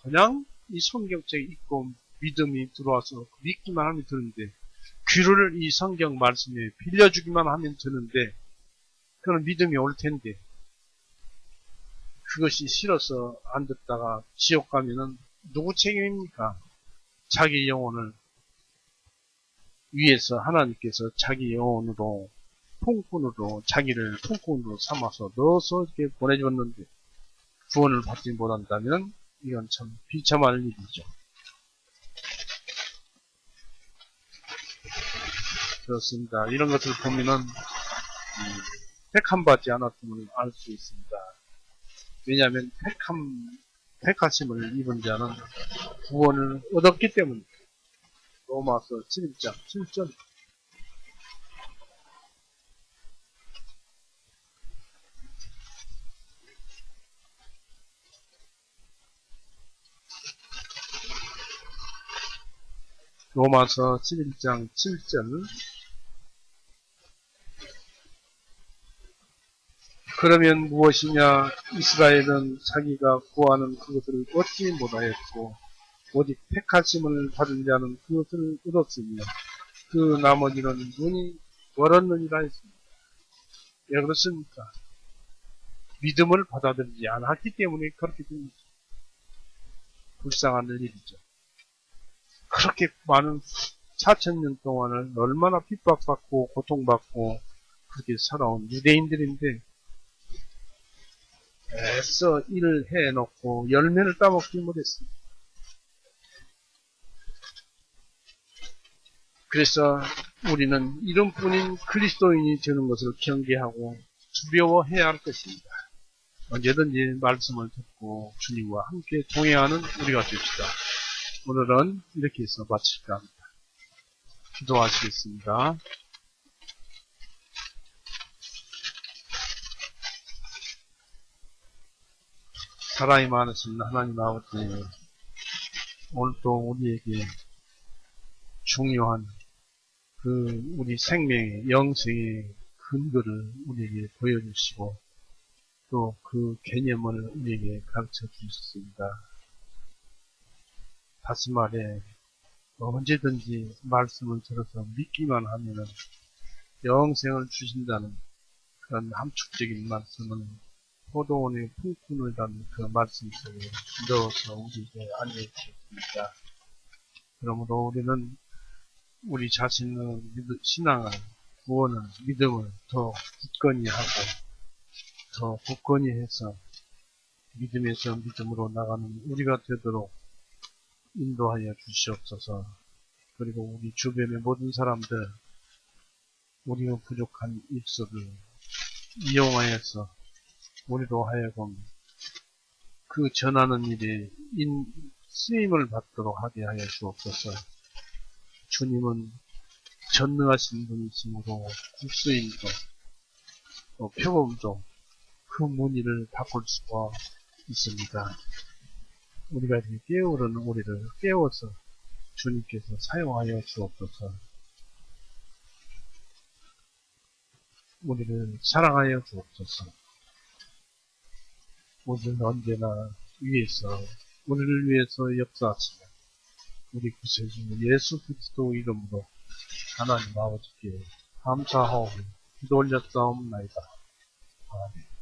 그냥 이 성경책에 읽고 믿음이 들어와서 믿기만 하면 되는데, 귀를 이 성경 말씀에 빌려주기만 하면 되는데 그런 믿음이 올 텐데 그것이 싫어서 안 듣다가 지옥 가면은 누구 책임입니까? 자기 영혼을 위해서 하나님께서 자기 영혼으로 통꾼으로 자기를 통꾼으로 삼아서 넣어서 이렇게 보내줬는데 구원을 받지 못한다면 이건 참 비참할 일이죠. 그렇습니다. 이런 것을 보면은 택함 받지 않았음을 알 수 있습니다. 왜냐하면 택하심을 입은 자는 구원을 얻었기 때문에. 로마서 11장 7절. 로마서 11장 7절. 그러면 무엇이냐? 이스라엘은 자기가 구하는 그것을 얻지 못하였고 오직 택하심을 받은 자는 그것을 얻었으며 그 나머지는 눈이 멀었느니라 했습니다. 왜 그렇습니까? 믿음을 받아들이지 않았기 때문에 그렇게 됩니다. 불쌍한 일이죠. 그렇게 많은 4,000년 동안을 얼마나 핍박받고 고통받고 그렇게 살아온 유대인들인데 애써 일을 해놓고 열매를 따먹지 못했습니다. 그래서 우리는 이름뿐인 그리스도인이 되는 것을 경계하고 두려워해야 할 것입니다. 언제든지 말씀을 듣고 주님과 함께 동행하는 우리가 됩시다. 오늘은 이렇게 해서 마칠까 합니다. 기도하시겠습니다. 사랑이 많으신 하나님 아버지, 오늘도 우리에게 중요한 우리 생명의 영생의 근거를 우리에게 보여주시고 또 그 개념을 우리에게 가르쳐 주셨습니다. 다시 말해 언제든지 말씀을 들어서 믿기만 하면은 영생을 주신다는 그런 함축적인 말씀을 포도원의 풍문을 담은 그 말씀 속에 넣어서 우리에게 알려주셨습니다. 그러므로 우리는 우리 자신의 신앙을, 구원을, 믿음을 더 굳건히 하고 더 굳건히 해서 믿음에서 믿음으로 나가는 우리가 되도록 인도하여 주시옵소서. 그리고 우리 주변의 모든 사람들 우리가 부족한 입술을 이용하여서 우리로 하여금 그 전하는 일에 쓰임을 받도록 하게 하여 주옵소서. 주님은 전능하신 분이시므로 국수임도 또 표범도 그 문의를 바꿀 수가 있습니다. 우리가 이렇게 깨우르는 우리를 깨워서 주님께서 사용하여 주옵소서. 우리를 사랑하여 주옵소서. 우리는 언제나 우리를 위해서 역사하시며 우리 구세주 예수 그리스도 이름으로 하나님 아버지께 감사하오며 기도 올렸사옵나이다. 아멘.